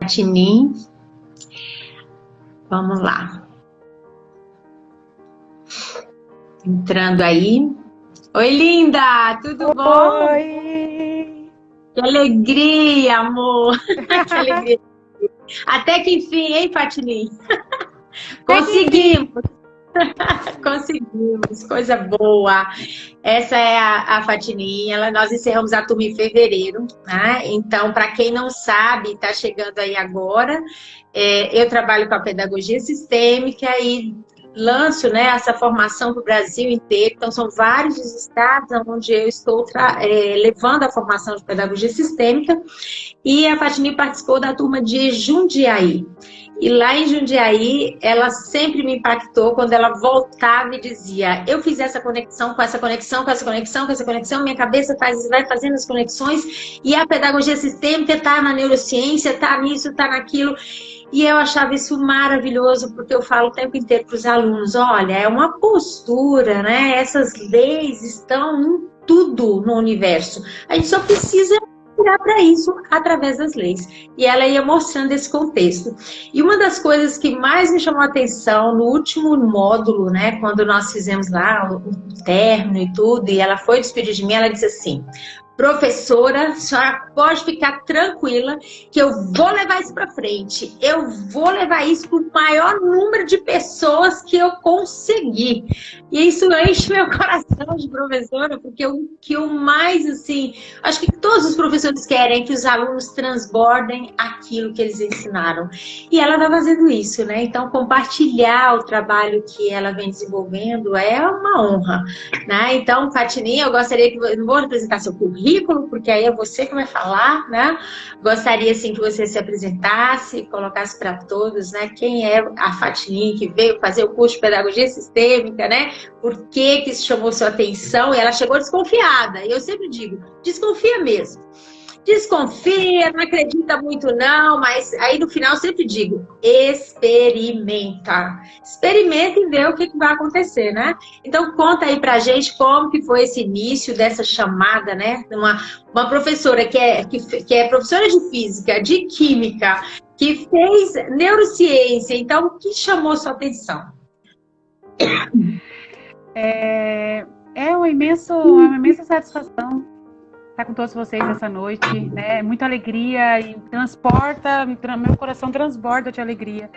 Fatinin. Vamos lá. Entrando aí. Oi, linda! Tudo bom? Oi! Que alegria, amor! Que alegria! Até que enfim, hein, Fatinin? Conseguimos! Conseguimos, coisa boa. Essa é a Fatininha, nós encerramos a turma em fevereiro, né? Então, para quem não sabe, está chegando aí agora, eu trabalho com a pedagogia sistêmica e lanço, né, essa formação para o Brasil inteiro. Então, são vários os estados onde eu estou levando a formação de pedagogia sistêmica, e a Fatini participou da turma de Jundiaí. E lá em Jundiaí, ela sempre me impactou quando ela voltava e dizia: eu fiz essa conexão com essa conexão, com essa conexão, com essa conexão, minha cabeça vai fazendo as conexões, e a pedagogia sistêmica está na neurociência, está nisso, está naquilo. E eu achava isso maravilhoso, porque eu falo o tempo inteiro para os alunos: olha, é uma postura, né? Essas leis estão em tudo no universo. A gente só precisa olhar para isso através das leis. E ela ia mostrando esse contexto. E uma das coisas que mais me chamou a atenção no último módulo, né, quando nós fizemos lá o término e tudo, e ela foi despedir de mim, ela disse assim: professora, a senhora pode ficar tranquila que eu vou levar isso para frente. Eu vou levar isso para o maior número de pessoas que eu conseguir. E isso enche meu coração de professora, porque o que eu mais, assim, acho que todos os professores querem que os alunos transbordem aquilo que eles ensinaram. E ela está fazendo isso, né? Então, compartilhar o trabalho que ela vem desenvolvendo é uma honra, né? Então, Fatininha, eu gostaria que... Eu não vou apresentar seu currículo, porque aí é você que vai falar, né? Gostaria, assim, que você se apresentasse, colocasse para todos, né? Quem é a Fatininha que veio fazer o curso de Pedagogia Sistêmica, né? Por que que isso chamou sua atenção? E ela chegou desconfiada. E eu sempre digo: desconfia mesmo. Desconfia, não acredita muito não, mas aí no final eu sempre digo: experimenta. Experimenta e vê o que vai acontecer, né? Então conta aí pra gente como que foi esse início dessa chamada, né? Uma professora que é professora de física, de química, que fez neurociência. Então, o que chamou sua atenção? É uma imensa satisfação estar com todos vocês essa noite, né? Muita alegria e meu coração transborda de alegria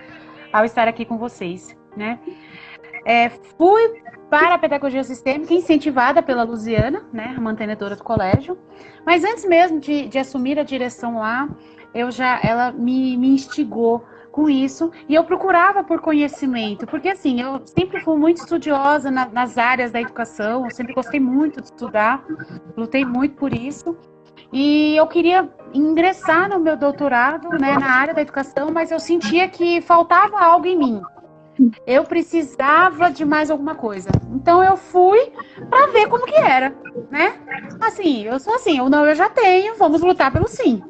ao estar aqui com vocês, né? Fui para a pedagogia sistêmica incentivada pela Luziana, né, a mantenedora do colégio, mas antes mesmo de assumir a direção lá, ela me instigou com isso, e eu procurava por conhecimento, porque assim, eu sempre fui muito estudiosa nas áreas da educação, eu sempre gostei muito de estudar, lutei muito por isso, e eu queria ingressar no meu doutorado, né, na área da educação, mas eu sentia que faltava algo em mim. Eu precisava de mais alguma coisa. Então eu fui para ver como que era, né? Assim, eu sou assim, o não eu já tenho, vamos lutar pelo sim.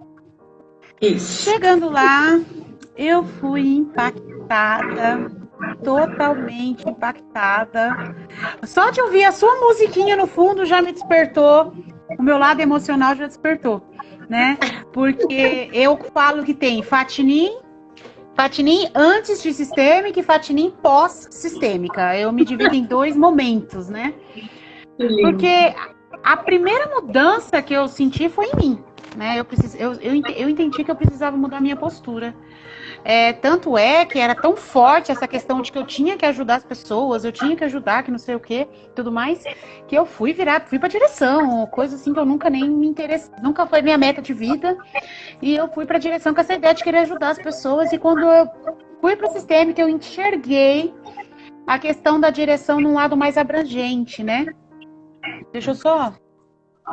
Isso. Chegando lá, eu fui impactada, totalmente impactada. Só de ouvir a sua musiquinha no fundo já me despertou, o meu lado emocional já despertou, né? Porque eu falo que tem Fatinin antes de sistêmica e Fatinin pós-sistêmica. Eu me divido em dois momentos, né? Porque a primeira mudança que eu senti foi em mim, né? Eu entendi que eu precisava mudar a minha postura. Tanto é que era tão forte essa questão de que eu tinha que ajudar as pessoas, eu tinha que ajudar, que não sei o que, tudo mais, que eu fui pra direção, coisa assim que eu nunca nem me interessei, nunca foi minha meta de vida, e eu fui pra direção com essa ideia de querer ajudar as pessoas, e quando eu fui pro sistêmica, eu enxerguei a questão da direção num lado mais abrangente, né? Deixa eu só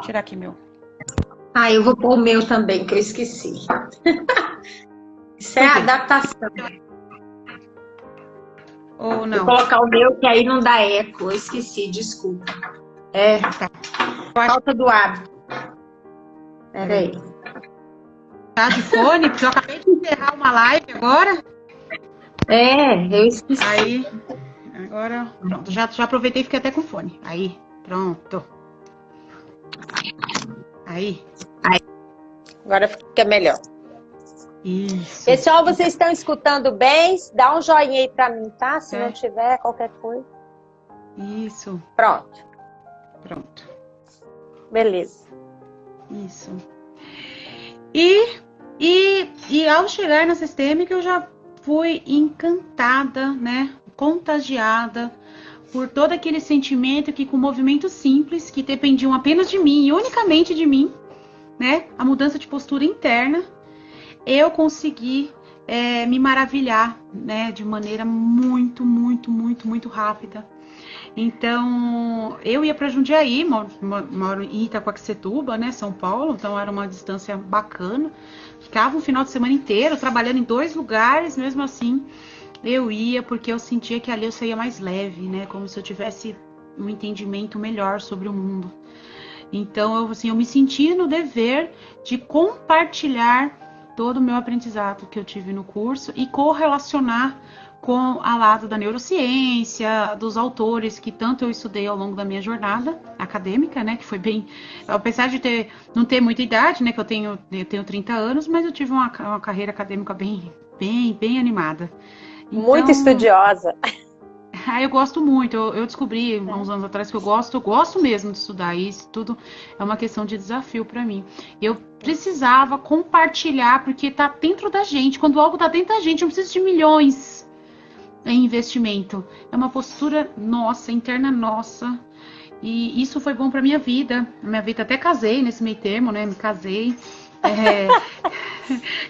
tirar aqui meu. Eu vou pôr o meu também, que eu esqueci. Isso é a adaptação. Ou não? Vou colocar o meu, que aí não dá eco. Eu esqueci, desculpa. Falta do hábito. Peraí. Tá de fone? Porque eu acabei de encerrar uma live agora. Eu esqueci. Aí, agora, pronto. Já aproveitei e fiquei até com fone. Aí, pronto. Aí. Agora fica melhor. Isso. Pessoal, vocês estão escutando bem? Dá um joinha aí para mim, tá? Se não tiver qualquer coisa. Isso. Pronto. Beleza. Isso. E ao chegar na sistêmica, eu já fui encantada, né? Contagiada por todo aquele sentimento que com movimentos simples, que dependiam apenas de mim e unicamente de mim, né? A mudança de postura interna, eu consegui me maravilhar, né? De maneira muito, muito, muito, muito rápida. Então, eu ia para Jundiaí, moro em Itaquaquecetuba, né, São Paulo, então era uma distância bacana. Ficava um final de semana inteiro trabalhando em 2 lugares, mesmo assim, eu ia porque eu sentia que ali eu saía mais leve, né, como se eu tivesse um entendimento melhor sobre o mundo. Então, eu me sentia no dever de compartilhar todo o meu aprendizado que eu tive no curso e correlacionar com a lado da neurociência, dos autores que tanto eu estudei ao longo da minha jornada acadêmica, né, que foi bem, apesar de não ter muita idade, né, que eu tenho 30 anos, mas eu tive uma carreira acadêmica bem animada. Então, muito estudiosa. Eu gosto muito, eu descobri há uns anos atrás que eu gosto mesmo de estudar, e isso tudo é uma questão de desafio para mim. Eu precisava compartilhar, porque tá dentro da gente, quando algo tá dentro da gente, não precisa de milhões em investimento, é uma postura nossa, interna nossa, e isso foi bom para minha vida, até casei nesse meio termo, né, me casei,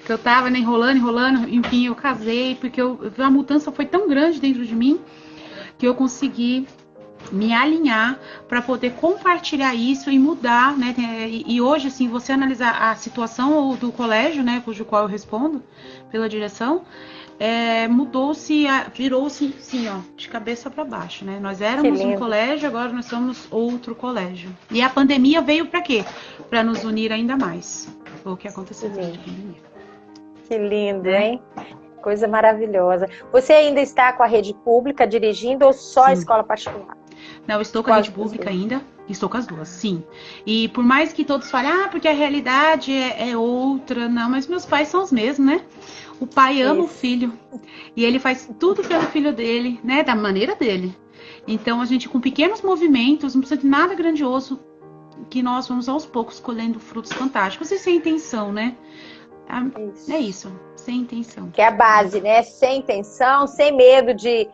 que eu tava, né, enrolando, enfim, eu casei, porque a mudança foi tão grande dentro de mim, que eu consegui me alinhar para poder compartilhar isso e mudar, né, e hoje, assim, você analisar a situação do colégio, né, cujo qual eu respondo pela direção, virou-se assim, ó, de cabeça para baixo, né? Nós éramos um colégio, agora nós somos outro colégio. E a pandemia veio para quê? Para nos unir ainda mais. Foi o que aconteceu durante a pandemia. Que lindo, hein? Coisa maravilhosa. Você ainda está com a rede pública dirigindo ou só a escola particular? Não, eu estou com a rede pública ainda. Estou com as duas, sim. E por mais que todos falem, porque a realidade é outra, não, mas meus pais são os mesmos, né? O pai ama o filho e ele faz tudo pelo filho dele, né? Da maneira dele. Então a gente, com pequenos movimentos, não precisa de nada grandioso, que nós vamos aos poucos colhendo frutos fantásticos e sem intenção, né? É isso, sem intenção. Que é a base, né? Sem intenção, sem medo de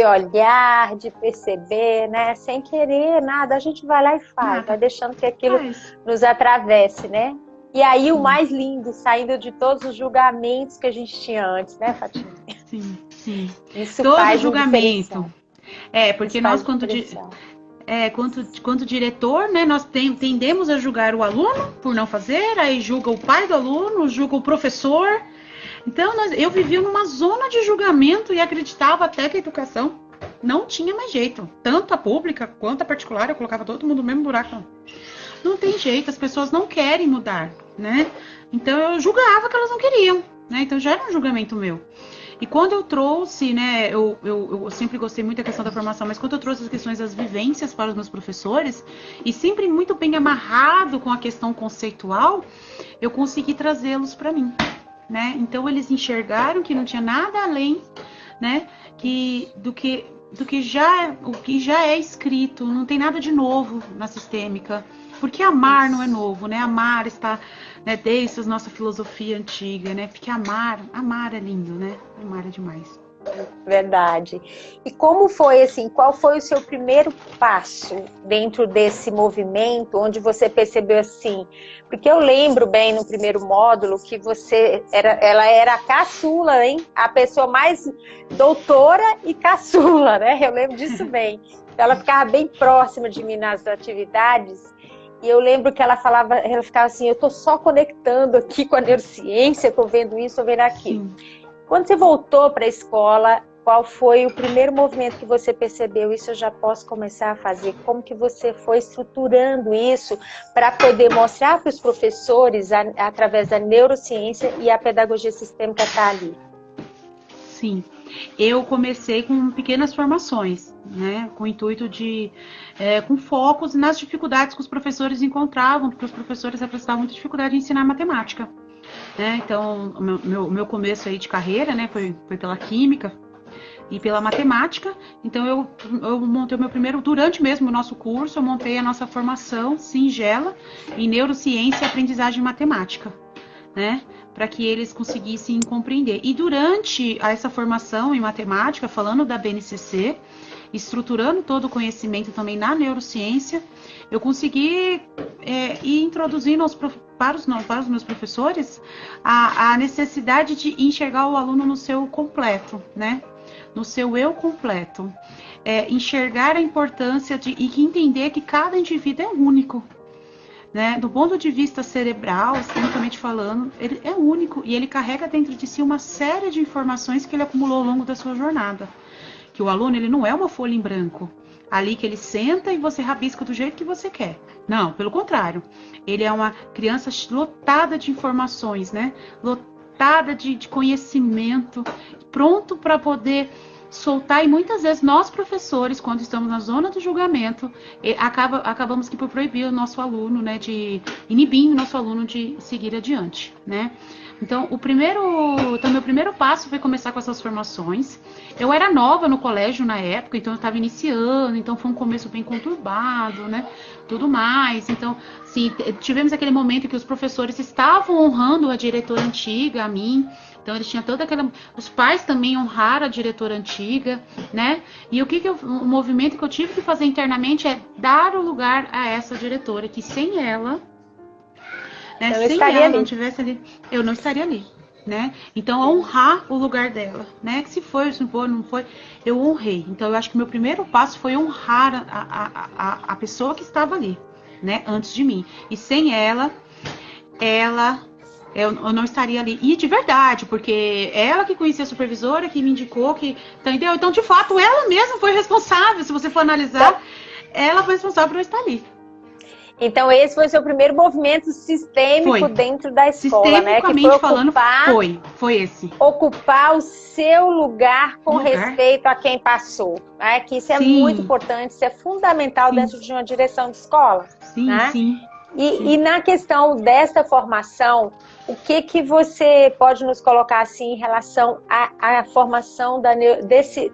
olhar, de perceber, né? Sem querer nada, a gente vai lá e faz, vai deixando que aquilo nos atravesse, né? E aí o mais lindo, saindo de todos os julgamentos que a gente tinha antes, né, Fátima? Sim. Isso todo faz julgamento. Porque nós, quanto diretor, né, nós tendemos a julgar o aluno por não fazer, aí julga o pai do aluno, julga o professor. Então, eu vivia numa zona de julgamento e acreditava até que a educação não tinha mais jeito. Tanto a pública quanto a particular, eu colocava todo mundo no mesmo buraco. Não tem jeito, as pessoas não querem mudar, né? Então, eu julgava que elas não queriam, né? Então, já era um julgamento meu. E quando eu trouxe, né, eu sempre gostei muito da questão da formação, mas quando eu trouxe as questões das vivências para os meus professores, e sempre muito bem amarrado com a questão conceitual, eu consegui trazê-los para mim, né? Então eles enxergaram que não tinha nada além, né, do que já é escrito, não tem nada de novo na sistêmica. Porque amar não é novo, né? Amar está, né, desde a nossa filosofia antiga, né? Porque amar é lindo, né? Amar é demais. Verdade. E como foi, assim, qual foi o seu primeiro passo dentro desse movimento, onde você percebeu assim? Porque eu lembro bem no primeiro módulo que ela era a caçula, hein? A pessoa mais doutora e caçula, né? Eu lembro disso bem. Ela ficava bem próxima de mim nas atividades. E eu lembro que ela ficava assim, eu tô só conectando aqui com a neurociência, tô vendo isso, tô vendo aquilo. Quando você voltou para a escola, qual foi o primeiro movimento que você percebeu? Isso eu já posso começar a fazer. Como que você foi estruturando isso para poder mostrar para os professores, através da neurociência e a pedagogia sistêmica tá ali? Sim, eu comecei com pequenas formações, né, com o intuito com focos nas dificuldades que os professores encontravam, porque os professores apresentavam muita dificuldade em ensinar matemática. né? Então, o meu começo aí de carreira, né, foi pela química e pela matemática. Então, eu montei o meu primeiro, durante mesmo o nosso curso, eu montei a nossa formação singela em neurociência e aprendizagem matemática, né? Para que eles conseguissem compreender. E durante essa formação em matemática, falando da BNCC, estruturando todo o conhecimento também na neurociência, eu consegui ir introduzindo para os meus professores a necessidade de enxergar o aluno no seu completo, né? No seu eu completo. Enxergar a importância e entender que cada indivíduo é único. Né? Do ponto de vista cerebral, quimicamente falando, ele é único e ele carrega dentro de si uma série de informações que ele acumulou ao longo da sua jornada. Que o aluno, ele não é uma folha em branco, ali que ele senta e você rabisca do jeito que você quer. Não, pelo contrário. Ele é uma criança lotada de informações, né? Lotada de conhecimento, pronto para poder soltar. E muitas vezes nós, professores, quando estamos na zona do julgamento, acabamos que por proibir o nosso aluno, né, inibir o nosso aluno de seguir adiante, né? Então, meu primeiro passo foi começar com essas formações. Eu era nova no colégio na época, então eu estava iniciando, então foi um começo bem conturbado, né? Tudo mais. Então, sim, tivemos aquele momento que os professores estavam honrando a diretora antiga, a mim. Então, eles tinham toda aquela... Os pais também honraram a diretora antiga, né? E o movimento que eu tive que fazer internamente é dar o lugar a essa diretora, que sem ela... Né? Se ela não tivesse ali, eu não estaria ali, né? Então, honrar o lugar dela, né? Que se foi, se não foi, eu honrei. Então, eu acho que o meu primeiro passo foi honrar a pessoa que estava ali, né? Antes de mim. E sem ela, eu não estaria ali. E de verdade, porque ela que conhecia a supervisora, que me indicou, entendeu? Então, de fato, ela mesma foi responsável, se você for analisar, ela foi responsável por eu estar ali. Então, esse foi o seu primeiro movimento sistêmico dentro da escola, né? Que foi ocupar, foi esse. Ocupar o seu lugar com respeito a quem passou. Né? Que isso é muito importante, isso é fundamental dentro de uma direção de escola. Sim, né? sim. E na questão dessa formação, o que você pode nos colocar assim em relação à formação desse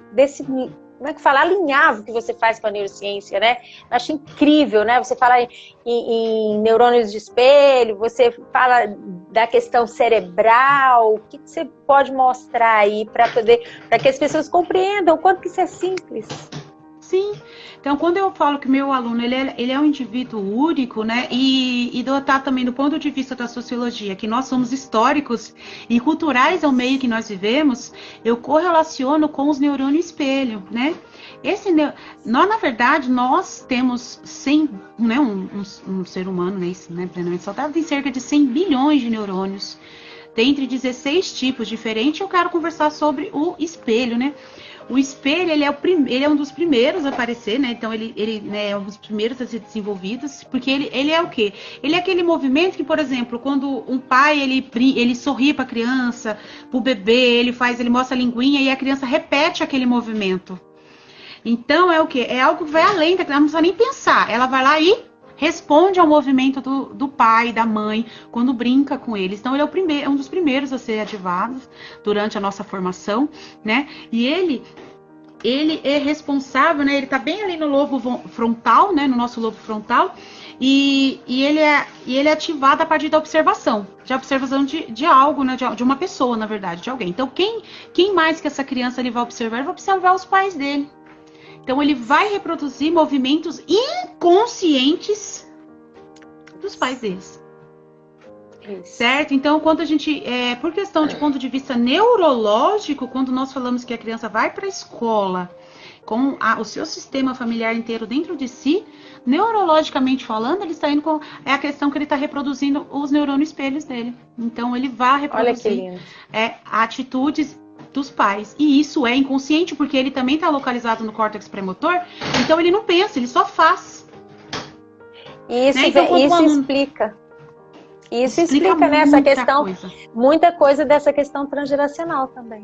como é que fala? Alinhavo que você faz com a neurociência, né? Eu acho incrível, né? Você fala em neurônios de espelho, você fala da questão cerebral. O que você pode mostrar aí para que as pessoas compreendam o quanto que isso é simples? Sim. Então, quando eu falo que o meu aluno ele é um indivíduo único, né? E dotar também do ponto de vista da sociologia, que nós somos históricos e culturais ao meio que nós vivemos, eu correlaciono com os neurônios espelho, né? Na verdade, nós temos 100, né, um ser humano, né, plenamente saudável, tem cerca de 100 bilhões de neurônios, dentre 16 tipos diferentes. Eu quero conversar sobre o espelho, né? O espelho, ele é um dos primeiros a aparecer, né? Então, ele né, é um dos primeiros a ser desenvolvidos, porque ele é o quê? Ele é aquele movimento que, por exemplo, quando um pai, ele sorri para a criança, para o bebê, ele mostra a linguinha e a criança repete aquele movimento. Então, é o quê? É algo que vai além da criança, não precisa nem pensar. Ela vai lá e responde ao movimento do pai, da mãe, quando brinca com eles. Então, ele é um dos primeiros a ser ativados durante a nossa formação, né? E ele é responsável, né? Ele tá bem ali no lobo frontal, né? No nosso lobo frontal. E ele é ativado a partir da observação. De observação de algo, né? De uma pessoa, na verdade, de alguém. Então, quem mais que essa criança ele vai observar? Ele vai observar os pais dele. Então, ele vai reproduzir movimentos inconscientes dos pais deles. Isso. Certo? Então, quando a gente... por questão de ponto de vista neurológico, quando nós falamos que a criança vai para a escola com o seu sistema familiar inteiro dentro de si, neurologicamente falando, ele está indo com... É a questão que ele está reproduzindo os neurônios espelhos dele. Então, ele vai reproduzir atitudes dos pais. E isso é inconsciente, porque ele também está localizado no córtex pré-motor, então ele não pensa, ele só faz. Isso, né? Então, isso explica. Isso explica né, essa questão, muita coisa dessa questão transgeracional também.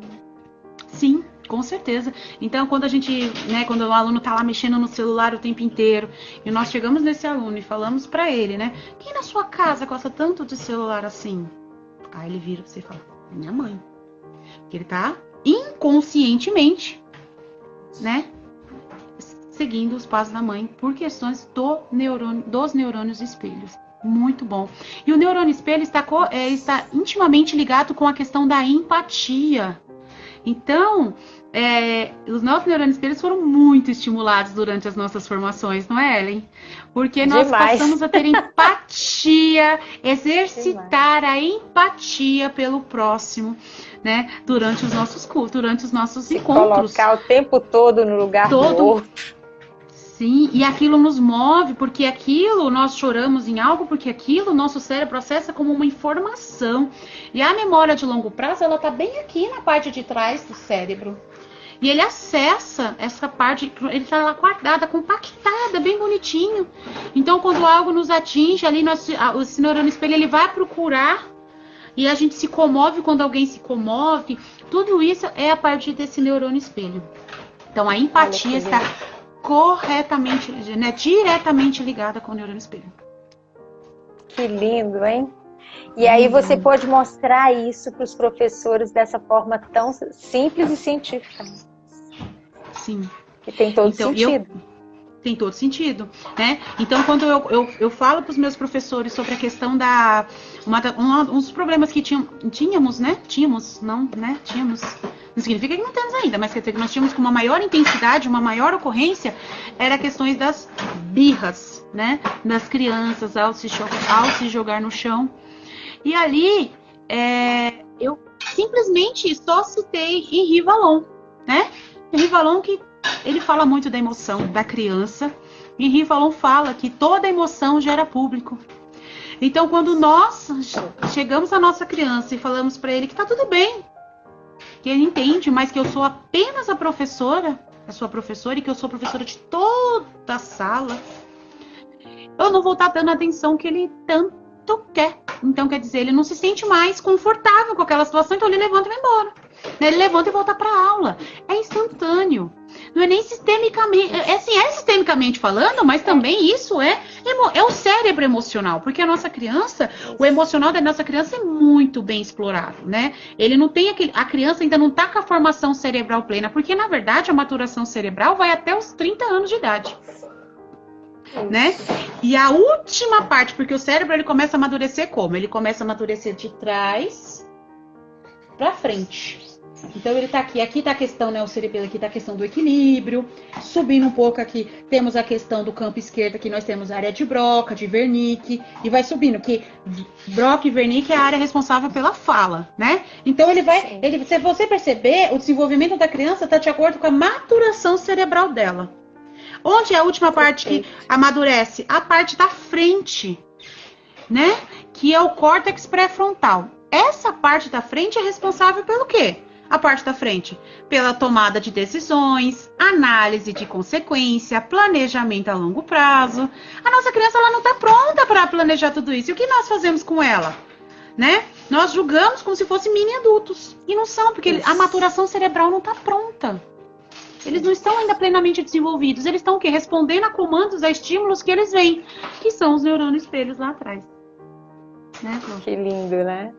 Sim, com certeza. Então, quando a gente, né, quando o aluno está lá mexendo no celular o tempo inteiro, e nós chegamos nesse aluno e falamos para ele, né, quem na sua casa gosta tanto de celular assim? Aí ele vira pra você e fala, é minha mãe. Porque ele tá inconscientemente, né, seguindo os passos da mãe por questões dos neurônios espelhos. Muito bom. E o neurônio espelho está intimamente ligado com a questão da empatia. Então, os nossos neurônios espelhos foram muito estimulados durante as nossas formações, não é, Ellen? Porque nós passamos a ter empatia, exercitar a empatia pelo próximo, né? Durante os nossos cultos, durante os nossos encontros. Colocar o tempo todo no lugar do outro. Sim, e aquilo nos move, porque aquilo, nós choramos em algo, porque aquilo, nosso cérebro processa como uma informação. E a memória de longo prazo, ela tá bem aqui na parte de trás do cérebro. E ele acessa essa parte, ele tá lá guardada, compactada, bem bonitinho. Então, quando algo nos atinge, ali, esse neurônio espelho, ele vai procurar, e a gente se comove quando alguém se comove. Tudo isso é a partir desse neurônio espelho. Então, a empatia está corretamente, né, diretamente ligada com o neurônio espelho. Que lindo, hein? E aí você pode mostrar isso para os professores dessa forma tão simples e científica. Sim. Que tem todo sentido. Tem todo sentido, né? Então, quando eu falo para os meus professores sobre a questão da... um dos problemas que tínhamos, né? Tínhamos. Não significa que não temos ainda, mas quer dizer que nós tínhamos com uma maior intensidade, uma maior ocorrência, era questões das birras, né? Das crianças ao se jogar no chão. E ali, eu simplesmente só citei Henri Vallon, né? Henri Vallon, que ele fala muito da emoção da criança. Henri Vallon fala que toda emoção gera público. Então, quando nós chegamos à nossa criança e falamos para ele que tá tudo bem, que ele entende, mas que eu sou apenas a professora, a sua professora, e que eu sou professora de toda a sala, eu não vou estar dando a atenção que ele tanto quer. Então, quer dizer, ele não se sente mais confortável com aquela situação, então ele levanta e vai embora. Ele levanta e volta para a aula. É instantâneo. Não é nem sistemicamente, é sistemicamente falando, mas também isso é o cérebro emocional, porque a nossa criança, o emocional da nossa criança é muito bem explorado, né? Ele não tem a criança ainda não está com a formação cerebral plena, porque na verdade a maturação cerebral vai até os 30 anos de idade. Né? E a última parte, porque o cérebro ele começa a amadurecer como? Ele começa a amadurecer de trás para frente. Então ele tá aqui tá a questão, né, o cerebelo aqui tá a questão do equilíbrio, subindo um pouco aqui, temos a questão do campo esquerdo, aqui nós temos a área de Broca, de Wernicke, e vai subindo, que Broca e Wernicke é a área responsável pela fala, né? Então se você perceber, o desenvolvimento da criança tá de acordo com a maturação cerebral dela. Onde é a última parte que amadurece? A parte da frente, né? Que é o córtex pré-frontal. Essa parte da frente é responsável pelo quê? A parte da frente, pela tomada de decisões, análise de consequência, planejamento a longo prazo. A nossa criança ela não está pronta para planejar tudo isso. E o que nós fazemos com ela? Né? Nós julgamos como se fossem mini adultos. E não são, porque a maturação cerebral não está pronta. Eles não estão ainda plenamente desenvolvidos. Eles estão o quê? Respondendo a comandos, a estímulos que eles veem, que são os neurônios espelhos lá atrás. Né, que lindo, né?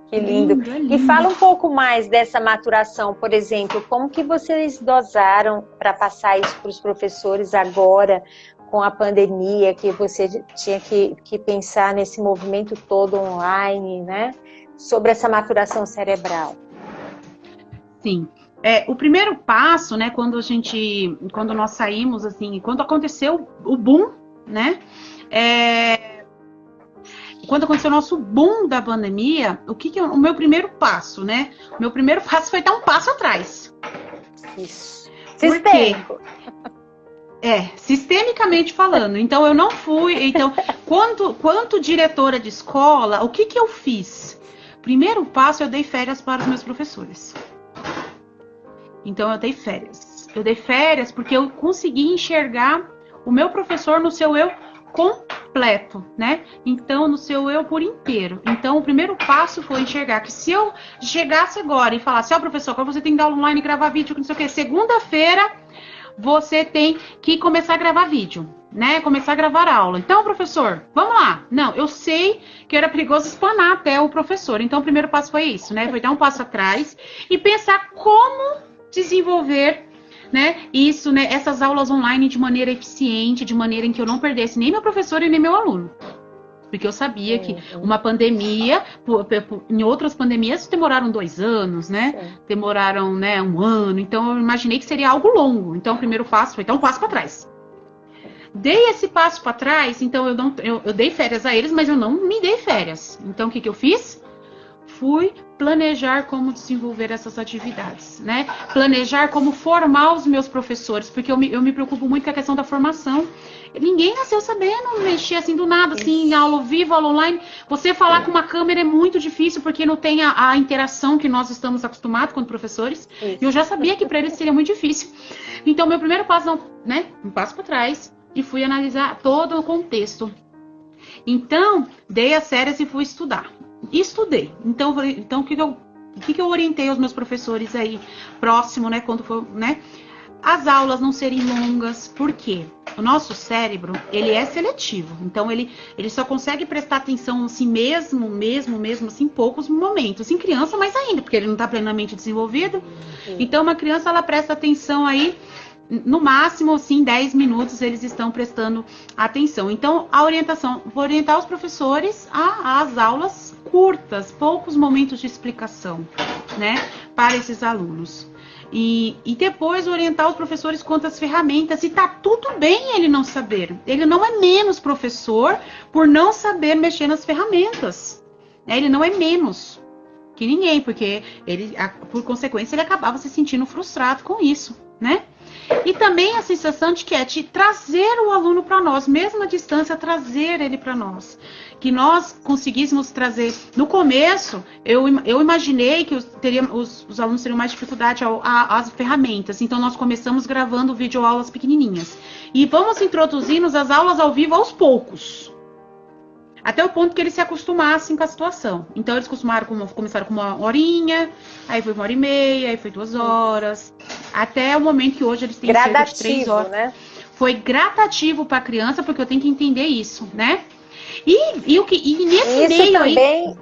Que lindo. E fala um pouco mais dessa maturação, por exemplo, como que vocês dosaram para passar isso para os professores agora, com a pandemia, que você tinha que pensar nesse movimento todo online, né? Sobre essa maturação cerebral. Sim. O primeiro passo, né, quando nós saímos, assim, quando aconteceu o boom, né? Quando aconteceu o nosso boom da pandemia, o meu primeiro passo, né? O meu primeiro passo foi dar um passo atrás. Isso. Sistêmico. Sistemicamente falando. Então, eu não fui... Então, quanto diretora de escola, o que eu fiz? Primeiro passo, eu dei férias para os meus professores. Então, eu dei férias. Eu dei férias porque eu consegui enxergar o meu professor no seu eu completo, né? Então, no seu eu por inteiro. Então, o primeiro passo foi enxergar que se eu chegasse agora e falasse, professor, agora você tem que dar aula online e gravar vídeo, não sei o quê, segunda-feira você tem que começar a gravar vídeo. né, começar a gravar aula. Então, professor, vamos lá. Não, eu sei que era perigoso espanar até o professor. Então, o primeiro passo foi isso, né? Foi dar um passo atrás e pensar como desenvolver, né, isso, né, essas aulas online de maneira eficiente, de maneira em que eu não perdesse nem meu professor e nem meu aluno. Porque eu sabia que uma pandemia, em outras pandemias demoraram 2 anos, né? Demoraram, né, 1 ano. Então, eu imaginei que seria algo longo. Então, o primeiro passo foi dar um passo para trás. Dei esse passo para trás, então eu dei férias a eles, mas eu não me dei férias. Então, o que eu fiz? Fui planejar como desenvolver essas atividades, né? Planejar como formar os meus professores, porque eu me preocupo muito com a questão da formação. Ninguém nasceu sabendo mexer assim do nada, assim, aula ao vivo, aula online. Você falar com uma câmera é muito difícil, porque não tem a interação que nós estamos acostumados com professores. E eu já sabia que para eles seria muito difícil. Então, meu primeiro passo, né? Um passo para trás e fui analisar todo o contexto. Então, dei as férias e fui estudar. Estudei. Então o que eu orientei aos meus professores aí próximo, né, quando for, né? As aulas não serem longas, por quê? O nosso cérebro, ele é seletivo. Então ele só consegue prestar atenção assim mesmo assim, em poucos momentos. Em criança, mais ainda, porque ele não está plenamente desenvolvido. Então uma criança, ela presta atenção aí no máximo, assim, 10 minutos eles estão prestando atenção. Então, a orientação, vou orientar os professores às aulas curtas, poucos momentos de explicação, né, para esses alunos. E depois orientar os professores quanto às ferramentas. E tá tudo bem ele não saber. Ele não é menos professor por não saber mexer nas ferramentas. Ele não é menos que ninguém, porque ele, por consequência, ele acabava se sentindo frustrado com isso, né? E também a sensação de que é de trazer o aluno para nós, mesmo à distância, trazer ele para nós. Que nós conseguíssemos trazer. No começo, eu imaginei que os alunos teriam mais dificuldade às ferramentas. Então, nós começamos gravando videoaulas pequenininhas. E vamos introduzindo as aulas ao vivo aos poucos. Até o ponto que eles se acostumassem com a situação. Então, eles começaram com 1 horinha, aí foi 1h30, aí foi 2 horas. Até o momento que hoje eles têm cerca de 3 horas. Né? Foi gradativo para a criança, porque eu tenho que entender isso, né? E nesse isso meio também, aí...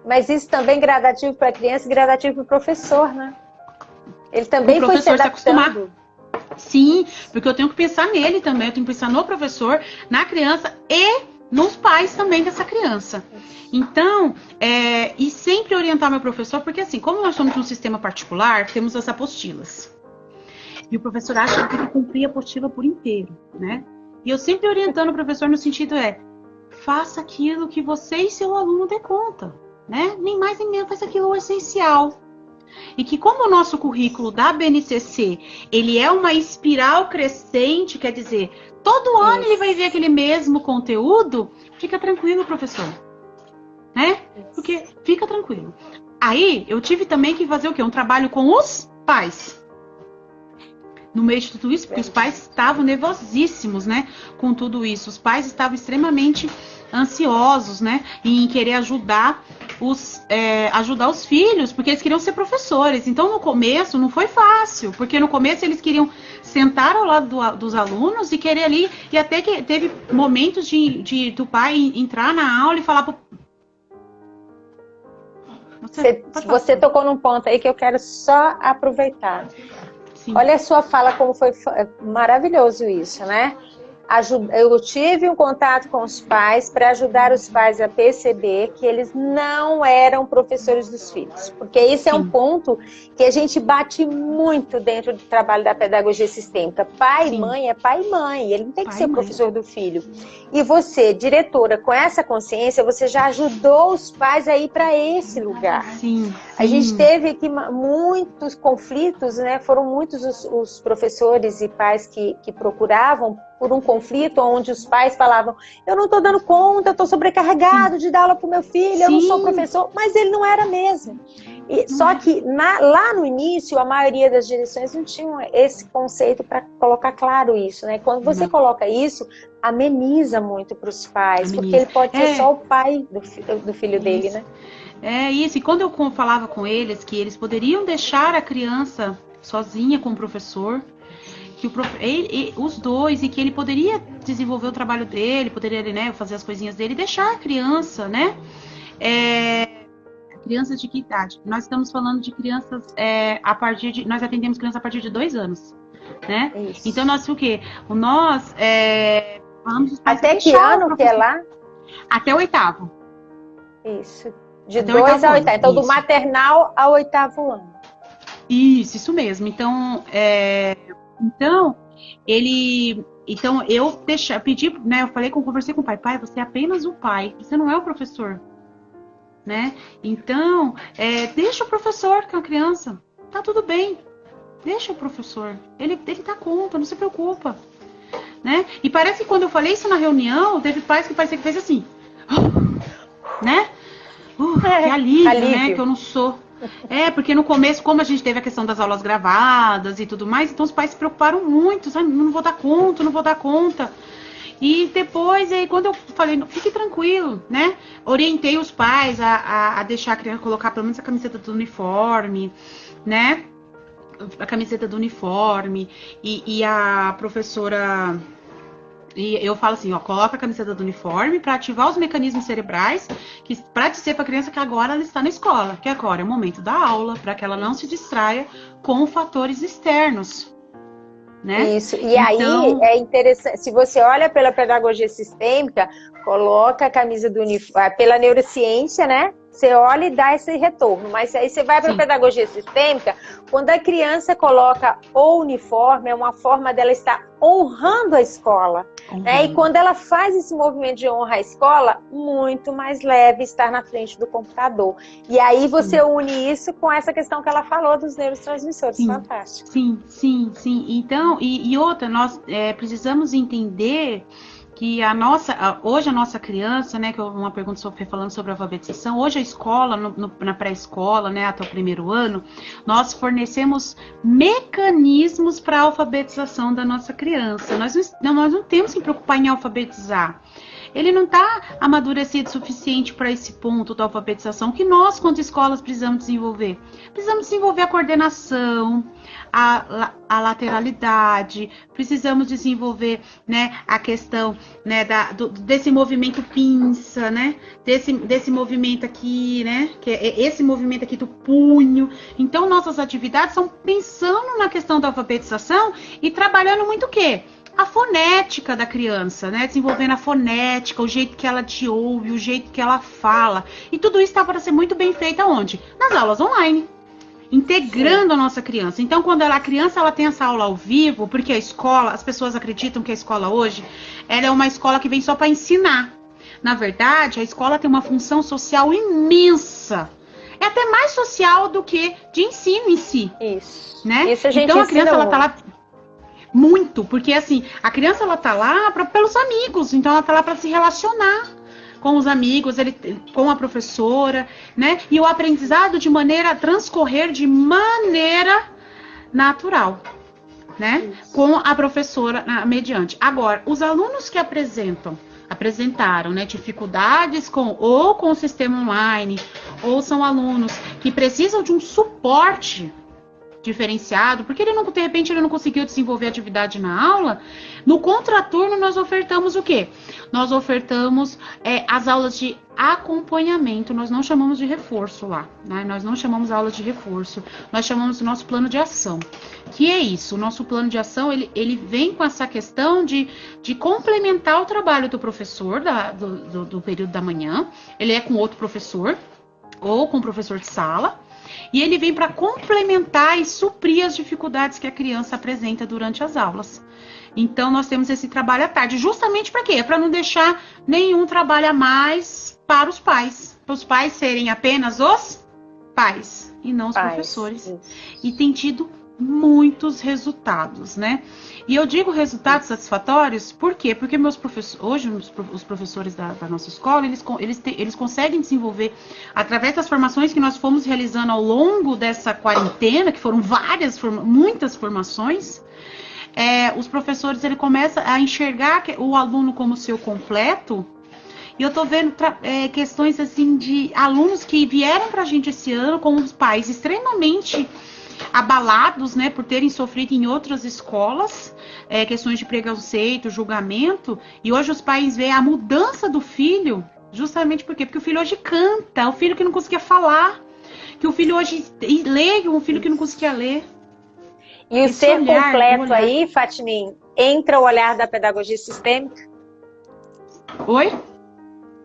Mas isso também é gradativo para a criança e gradativo para o professor, né? Ele também foi se adaptando. Sim, porque eu tenho que pensar nele também. Eu tenho que pensar no professor, na criança e nos pais também dessa criança. Então, e sempre orientar meu professor, porque assim, como nós somos um sistema particular, temos as apostilas. E o professor acha que tem que cumprir a apostila por inteiro, né? E eu sempre orientando o professor no sentido faça aquilo que você e seu aluno dê conta, né? Nem mais nem menos, faz aquilo essencial. E que como o nosso currículo da BNCC, ele é uma espiral crescente, quer dizer, todo ano ele vai ver aquele mesmo conteúdo, fica tranquilo, professor. Né? Porque fica tranquilo. Aí, eu tive também que fazer o quê? Um trabalho com os pais. No meio de tudo isso, porque os pais estavam nervosíssimos, né? Com tudo isso. Os pais estavam extremamente ansiosos, né? Em querer ajudar os filhos, porque eles queriam ser professores. Então, no começo, não foi fácil. Porque no começo, eles queriam sentar ao lado dos alunos e querer ali... E até que teve momentos do pai entrar na aula e falar pro... Você tocou num ponto aí que eu quero só aproveitar. Sim. Olha a sua fala, como foi maravilhoso isso, né? Eu tive um contato com os pais para ajudar os pais a perceber que eles não eram professores dos filhos. Porque isso é um ponto que a gente bate muito dentro do trabalho da pedagogia sistêmica. Pai e mãe é pai e mãe, ele não tem que ser professor do filho. E você, diretora, com essa consciência, você já ajudou os pais a ir para esse lugar. Sim. A gente teve aqui muitos conflitos, né? Foram muitos os professores e pais que procuravam por um conflito onde os pais falavam: eu não estou dando conta, eu estou sobrecarregado de dar aula para o meu filho, eu não sou professor, mas ele não era mesmo. Só que lá no início, a maioria das direções não tinham esse conceito para colocar claro isso, né? Quando você coloca isso, ameniza muito para os pais, porque ele pode ser só o pai do filho dele, né? É isso, e quando eu falava com eles que eles poderiam deixar a criança sozinha com o professor, que os dois, e que ele poderia desenvolver o trabalho dele, poderia, né, fazer as coisinhas dele, e deixar a criança, né? Crianças de que idade? Nós estamos falando de crianças nós atendemos crianças a partir de 2 anos, né? Isso. Então nós o quê? Nós falamos até que ano que é lá? Até o 8º. Isso. De 2 a 8. Então, do maternal ao 8º ano. Isso mesmo. Então, eu pedi, né? Eu conversei com o pai. Pai, você é apenas o pai. Você não é o professor, né? Então, deixa o professor com a criança. Tá tudo bem. Deixa o professor. Ele dá conta, não se preocupa, né? E parece que quando eu falei isso na reunião, teve pais que parecia que fez assim, né? Que alívio, né? Que eu não sou. Porque no começo, como a gente teve a questão das aulas gravadas e tudo mais, então os pais se preocuparam muito, sabe? Não vou dar conta. E depois, quando eu falei, fique tranquilo, né? Orientei os pais a deixar a criança colocar pelo menos a camiseta do uniforme, né? A camiseta do uniforme. E a professora... E eu falo assim, coloca a camiseta do uniforme para ativar os mecanismos cerebrais, para dizer para a criança que agora ela está na escola, que agora é o momento da aula, para que ela não se distraia com fatores externos, né? Isso, e então... aí é interessante, se você olha pela pedagogia sistêmica, coloca a camisa do uniforme, pela neurociência, né? Você olha e dá esse retorno, mas aí você vai para a pedagogia sistêmica, quando a criança coloca o uniforme, é uma forma dela estar honrando a escola. Né? E quando ela faz esse movimento de honra à escola, muito mais leve estar na frente do computador. E aí você une isso com essa questão que ela falou dos neurotransmissores. Fantástico. Sim. Então, e outra, nós precisamos entender que hoje a nossa criança, né, que uma pergunta falando sobre alfabetização, hoje a escola, na pré-escola, né, até o 1º ano, nós fornecemos mecanismos para a alfabetização da nossa criança. Nós não temos que preocupar em alfabetizar. Ele não está amadurecido o suficiente para esse ponto da alfabetização que nós, quanto escolas, precisamos desenvolver. Precisamos desenvolver a coordenação, a lateralidade, precisamos desenvolver, né, a questão, né, desse movimento pinça, né, desse movimento aqui, né, que é esse movimento aqui do punho. Então, nossas atividades são pensando na questão da alfabetização e trabalhando muito o quê? A fonética da criança, né? Desenvolvendo a fonética, o jeito que ela te ouve, o jeito que ela fala. E tudo isso está para ser muito bem feito aonde? Nas aulas online. Integrando a nossa criança. Então, quando a criança ela tem essa aula ao vivo, porque a escola, as pessoas acreditam que a escola hoje, ela é uma escola que vem só para ensinar. Na verdade, a escola tem uma função social imensa. É até mais social do que de ensino em si. Isso. Né? Isso a gente então, a criança ela tá lá... Muito, porque assim, a criança ela tá lá pelos amigos, então ela tá lá para se relacionar com os amigos, com a professora, né? E o aprendizado transcorrer de maneira natural, né? Isso. Com a professora mediante. Agora, os alunos que apresentaram, né, dificuldades com o sistema online, ou são alunos que precisam de um suporte diferenciado, porque de repente ele não conseguiu desenvolver atividade na aula, no contraturno nós ofertamos o quê? Nós ofertamos as aulas de acompanhamento, nós não chamamos de reforço lá, né? Nós não chamamos aulas de reforço, nós chamamos do nosso plano de ação. Que é isso? O nosso plano de ação, ele vem com essa questão de complementar o trabalho do professor do período da manhã, ele é com outro professor, ou com o professor de sala, e ele vem para complementar e suprir as dificuldades que a criança apresenta durante as aulas. Então, nós temos esse trabalho à tarde. Justamente para quê? Para não deixar nenhum trabalho a mais para os pais. Para os pais serem apenas os pais e não os professores. E tem tido muitos resultados, né? E eu digo resultados satisfatórios, por quê? Porque hoje os professores da nossa escola, eles conseguem desenvolver, através das formações que nós fomos realizando ao longo dessa quarentena, que foram muitas formações, os professores ele começam a enxergar o aluno como seu completo. E eu tô vendo questões assim de alunos que vieram pra gente esse ano com os pais extremamente abalados, né, por terem sofrido em outras escolas, questões de preconceito, julgamento, e hoje os pais veem a mudança do filho, justamente por quê? Porque o filho hoje canta, o filho que não conseguia falar, que o filho hoje lê, um filho que não conseguia ler. E o ser completo aí, Fatmin, entra o olhar da pedagogia sistêmica? Oi?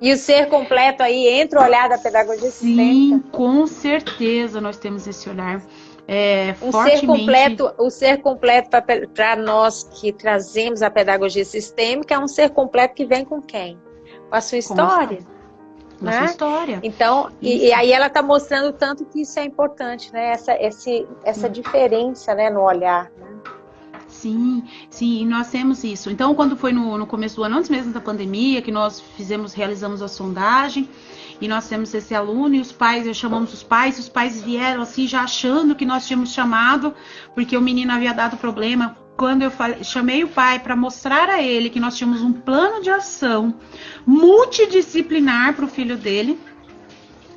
E o ser completo aí entra o olhar da pedagogia sistêmica? Sim, com certeza nós temos esse olhar fortemente. O ser completo para nós que trazemos a pedagogia sistêmica é um ser completo que vem com quem? Com a sua história. Com a sua história. Então, e aí ela está mostrando tanto que isso é importante, né? Essa diferença, né, no olhar. Né? Sim, nós temos isso. Então, quando foi no começo do ano, antes mesmo da pandemia, que nós realizamos a sondagem, e nós temos esse aluno, e os pais, chamamos os pais vieram assim, já achando que nós tínhamos chamado, porque o menino havia dado problema. Quando eu chamei o pai para mostrar a ele que nós tínhamos um plano de ação multidisciplinar para o filho dele,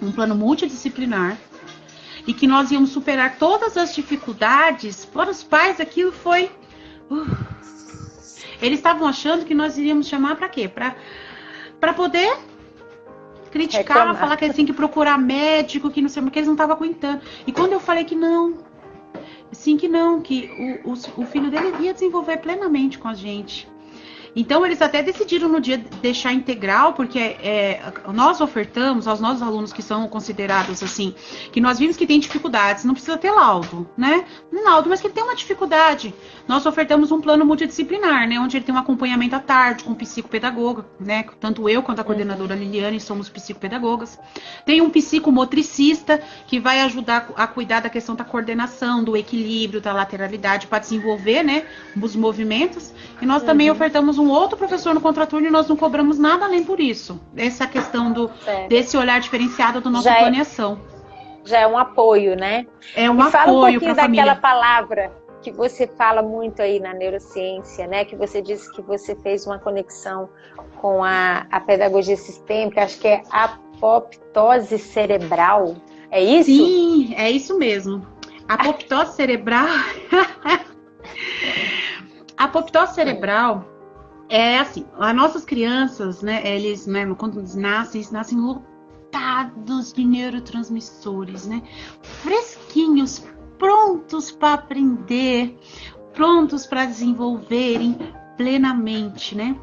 um plano multidisciplinar, e que nós íamos superar todas as dificuldades, para os pais aquilo foi... Eles estavam achando que nós iríamos chamar para quê? Para poder criticar, falar que eles têm que procurar médico, que não sei o que, eles não estavam aguentando. E quando eu falei que não, que o filho dele ia desenvolver plenamente com a gente. Então, eles até decidiram no dia deixar integral, porque nós ofertamos aos nossos alunos que são considerados assim, que nós vimos que tem dificuldades, não precisa ter laudo, né? Não laudo, mas que ele tem uma dificuldade. Nós ofertamos um plano multidisciplinar, né? Onde ele tem um acompanhamento à tarde com um psicopedagoga, né? Tanto eu quanto a coordenadora Liliane somos psicopedagogas. Tem um psicomotricista que vai ajudar a cuidar da questão da coordenação, do equilíbrio, da lateralidade, para desenvolver, né, os movimentos. E nós também ofertamos um outro professor no contraturno e nós não cobramos nada além por isso. Essa questão desse olhar diferenciado do nosso planeação. Já é um apoio, né? É um apoio para a família. Fala um pouquinho daquela palavra que você fala muito aí na neurociência, né? Que você disse que você fez uma conexão com a pedagogia sistêmica, acho que é apoptose cerebral. É isso? Sim, é isso mesmo. Apoptose cerebral... A apoptose cerebral é assim, as nossas crianças, né, eles, né, quando eles nascem lotados de neurotransmissores, né, fresquinhos, prontos para aprender, prontos para desenvolverem plenamente, né?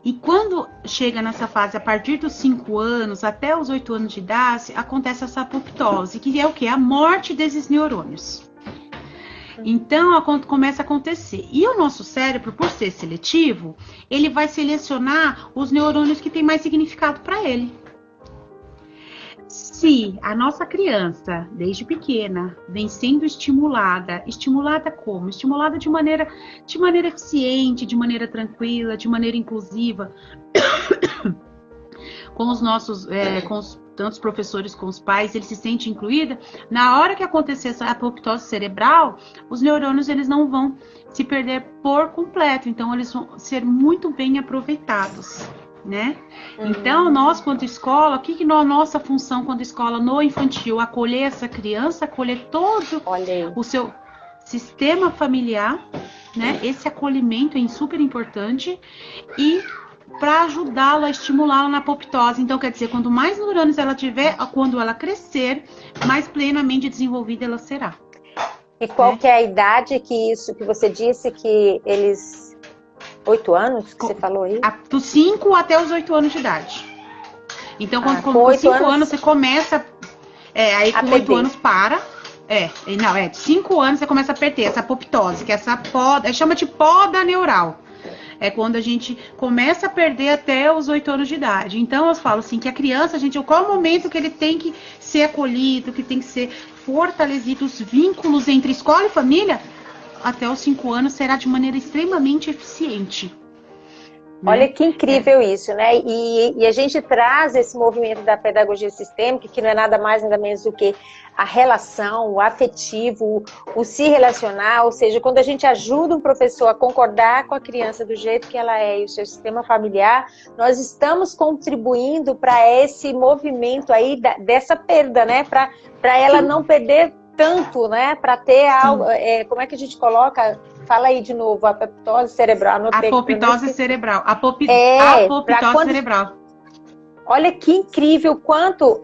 E quando chega nessa fase, a partir dos 5 anos até os 8 anos de idade, acontece essa apoptose, que é o quê? A morte desses neurônios. Então, começa a acontecer. E o nosso cérebro, por ser seletivo, ele vai selecionar os neurônios que têm mais significado para ele. Se a nossa criança, desde pequena, vem sendo estimulada como? Estimulada de maneira eficiente, de maneira tranquila, de maneira inclusiva, com os nossos, tanto os professores como os pais, ele se sente incluída. Na hora que acontecer essa apoptose cerebral, os neurônios eles não vão se perder por completo, então eles vão ser muito bem aproveitados, né? Então, nós, quanto escola, o que é a nossa função quanto escola no infantil? Acolher essa criança, acolher todo o seu sistema familiar, né? Esse acolhimento é super importante e para ajudá-la, estimulá-la na apoptose. Então, quer dizer, quanto mais neurônios ela tiver, quando ela crescer, mais plenamente desenvolvida ela será. E qual que é a idade que isso que você disse que eles... 8 anos que você falou aí? Dos 5 até os 8 anos de idade. Então, com 5 anos você começa... aí com 8 anos para... de 5 anos você começa a perder essa apoptose, que é essa poda... chama de poda neural. É quando a gente começa a perder até os 8 anos de idade. Então, eu falo assim, que a criança, qual é o momento que ele tem que ser acolhido, que tem que ser fortalecido, os vínculos entre escola e família, até os 5 anos será de maneira extremamente eficiente. Olha que incrível isso, né? E a gente traz esse movimento da pedagogia sistêmica, que não é nada mais, nada menos do que a relação, o afetivo, o se relacionar, ou seja, quando a gente ajuda um professor a concordar com a criança do jeito que ela é e o seu sistema familiar, nós estamos contribuindo para esse movimento aí dessa perda, né? Para ela não perder tanto, né, para ter algo, como é que a gente coloca? Fala aí de novo, apoptose cerebral. Apoptose cerebral. Apoptose cerebral. Olha que incrível quanto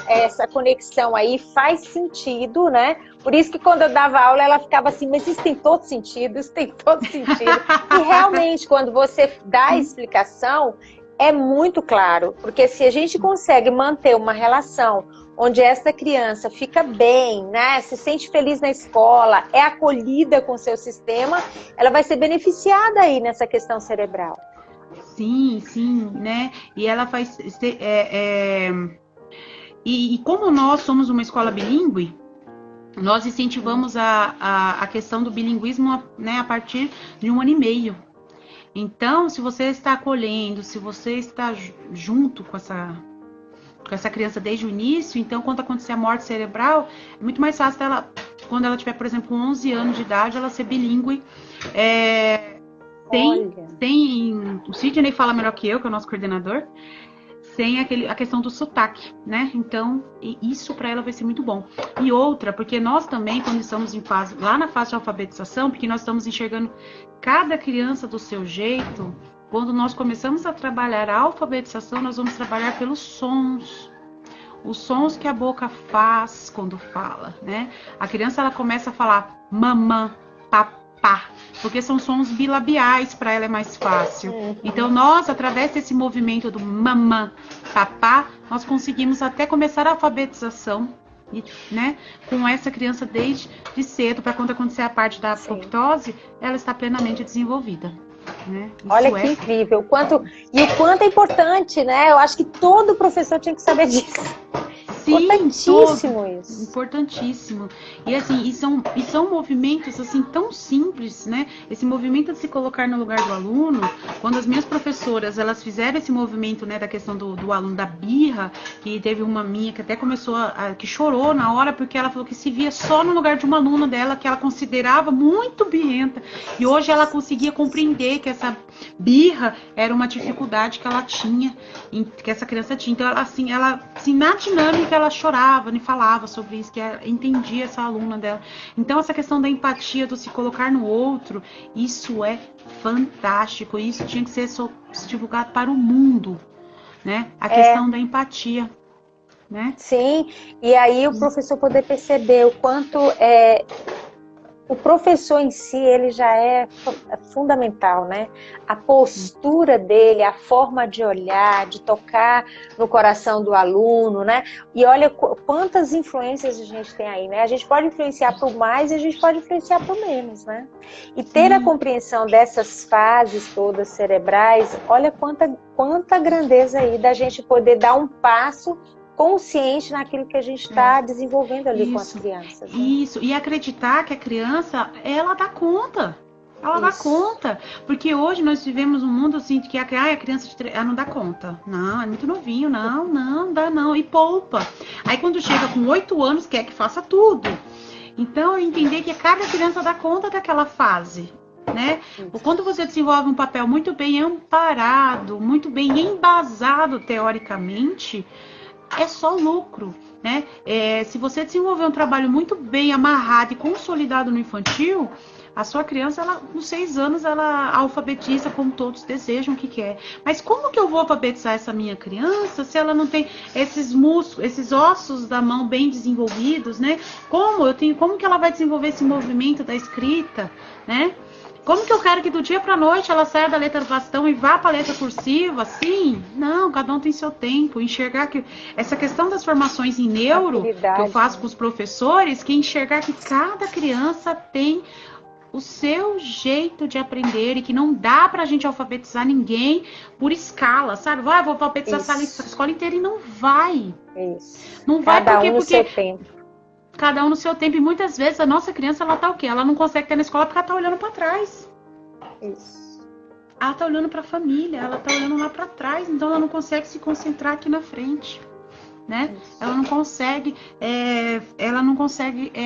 essa conexão aí faz sentido, né? Por isso que quando eu dava aula, ela ficava assim, mas isso tem todo sentido, isso tem todo sentido. E realmente, quando você dá a explicação, é muito claro. Porque se a gente consegue manter uma relação onde essa criança fica bem, né? Se sente feliz na escola, é acolhida com o seu sistema, ela vai ser beneficiada aí nessa questão cerebral. Sim, né? E ela faz... E como nós somos uma escola bilíngue, nós incentivamos a questão do bilinguismo, né, a partir de 1 ano e meio. Então, se você está acolhendo, se você está junto com essa criança desde o início, então, quando acontecer a morte cerebral, é muito mais fácil dela, quando ela tiver, por exemplo, com 11 anos de idade, ela ser bilíngue. O Sidney fala melhor que eu, que é o nosso coordenador, sem a questão do sotaque, né? Então, isso para ela vai ser muito bom. E outra, porque nós também, quando estamos lá na fase de alfabetização, porque nós estamos enxergando cada criança do seu jeito, quando nós começamos a trabalhar a alfabetização, nós vamos trabalhar pelos sons. Os sons que a boca faz quando fala, né? A criança, ela começa a falar mamã, papá, porque são sons bilabiais, para ela é mais fácil. Então, nós, através desse movimento do mamã, papá, nós conseguimos até começar a alfabetização, né, com essa criança desde cedo, para quando acontecer a parte da apoptose, ela está plenamente desenvolvida. Né? Olha que incrível, o quanto é importante, né? Eu acho que todo professor tinha que saber disso. Sim, importantíssimo isso. Importantíssimo. E assim, são movimentos assim tão simples, né? Esse movimento de se colocar no lugar do aluno, quando as minhas professoras, elas fizeram esse movimento, né, da questão do aluno da birra, que teve uma minha que até começou que chorou na hora, porque ela falou que se via só no lugar de uma aluna dela, que ela considerava muito birrenta, e hoje ela conseguia compreender que essa birra era uma dificuldade que ela tinha, que essa criança tinha. Então, ela, assim, na dinâmica, ela chorava e falava sobre isso, que ela entendia essa aluna dela. Então, essa questão da empatia, do se colocar no outro, isso é fantástico. Isso tinha que ser divulgado para o mundo, né? A questão da empatia, né? Sim, e aí o professor poder perceber o quanto o professor em si, ele já é fundamental, né? A postura dele, a forma de olhar, de tocar no coração do aluno, né? E olha quantas influências a gente tem aí, né? A gente pode influenciar para o mais e a gente pode influenciar para o menos, né? E ter a compreensão dessas fases todas cerebrais, olha quanta grandeza aí da gente poder dar um passo consciente naquilo que a gente está desenvolvendo ali com as crianças. Né? Isso, e acreditar que a criança, ela dá conta. Ela dá conta. Porque hoje nós vivemos um mundo assim, de que a criança ela não dá conta. Não, é muito novinho. Não dá não. E poupa. Aí quando chega com 8 anos, quer que faça tudo. Então, entender que cada criança dá conta daquela fase. Né? Quando você desenvolve um papel muito bem amparado, muito bem embasado teoricamente, é só lucro, né? Se você desenvolver um trabalho muito bem amarrado e consolidado no infantil, a sua criança, com 6 anos, ela alfabetiza como todos desejam que quer. Mas como que eu vou alfabetizar essa minha criança se ela não tem esses músculos, esses ossos da mão bem desenvolvidos, né? Como que ela vai desenvolver esse movimento da escrita, né? Como que eu quero que do dia para a noite ela saia da letra do bastão e vá para a letra cursiva? Assim? Não, cada um tem seu tempo. Enxergar que essa questão das formações em neuro, que eu faço com os professores, que enxergar que cada criança tem o seu jeito de aprender e que não dá pra gente alfabetizar ninguém por escala, sabe? Vou alfabetizar a escola inteira e não vai. Isso. Não vai porque no seu tempo. Cada um no seu tempo. E muitas vezes a nossa criança, ela tá o quê? Ela não consegue estar na escola porque ela tá olhando para trás. Isso. Ela tá olhando para a família, ela tá olhando lá para trás, então ela não consegue se concentrar aqui na frente. né? Ela não consegue,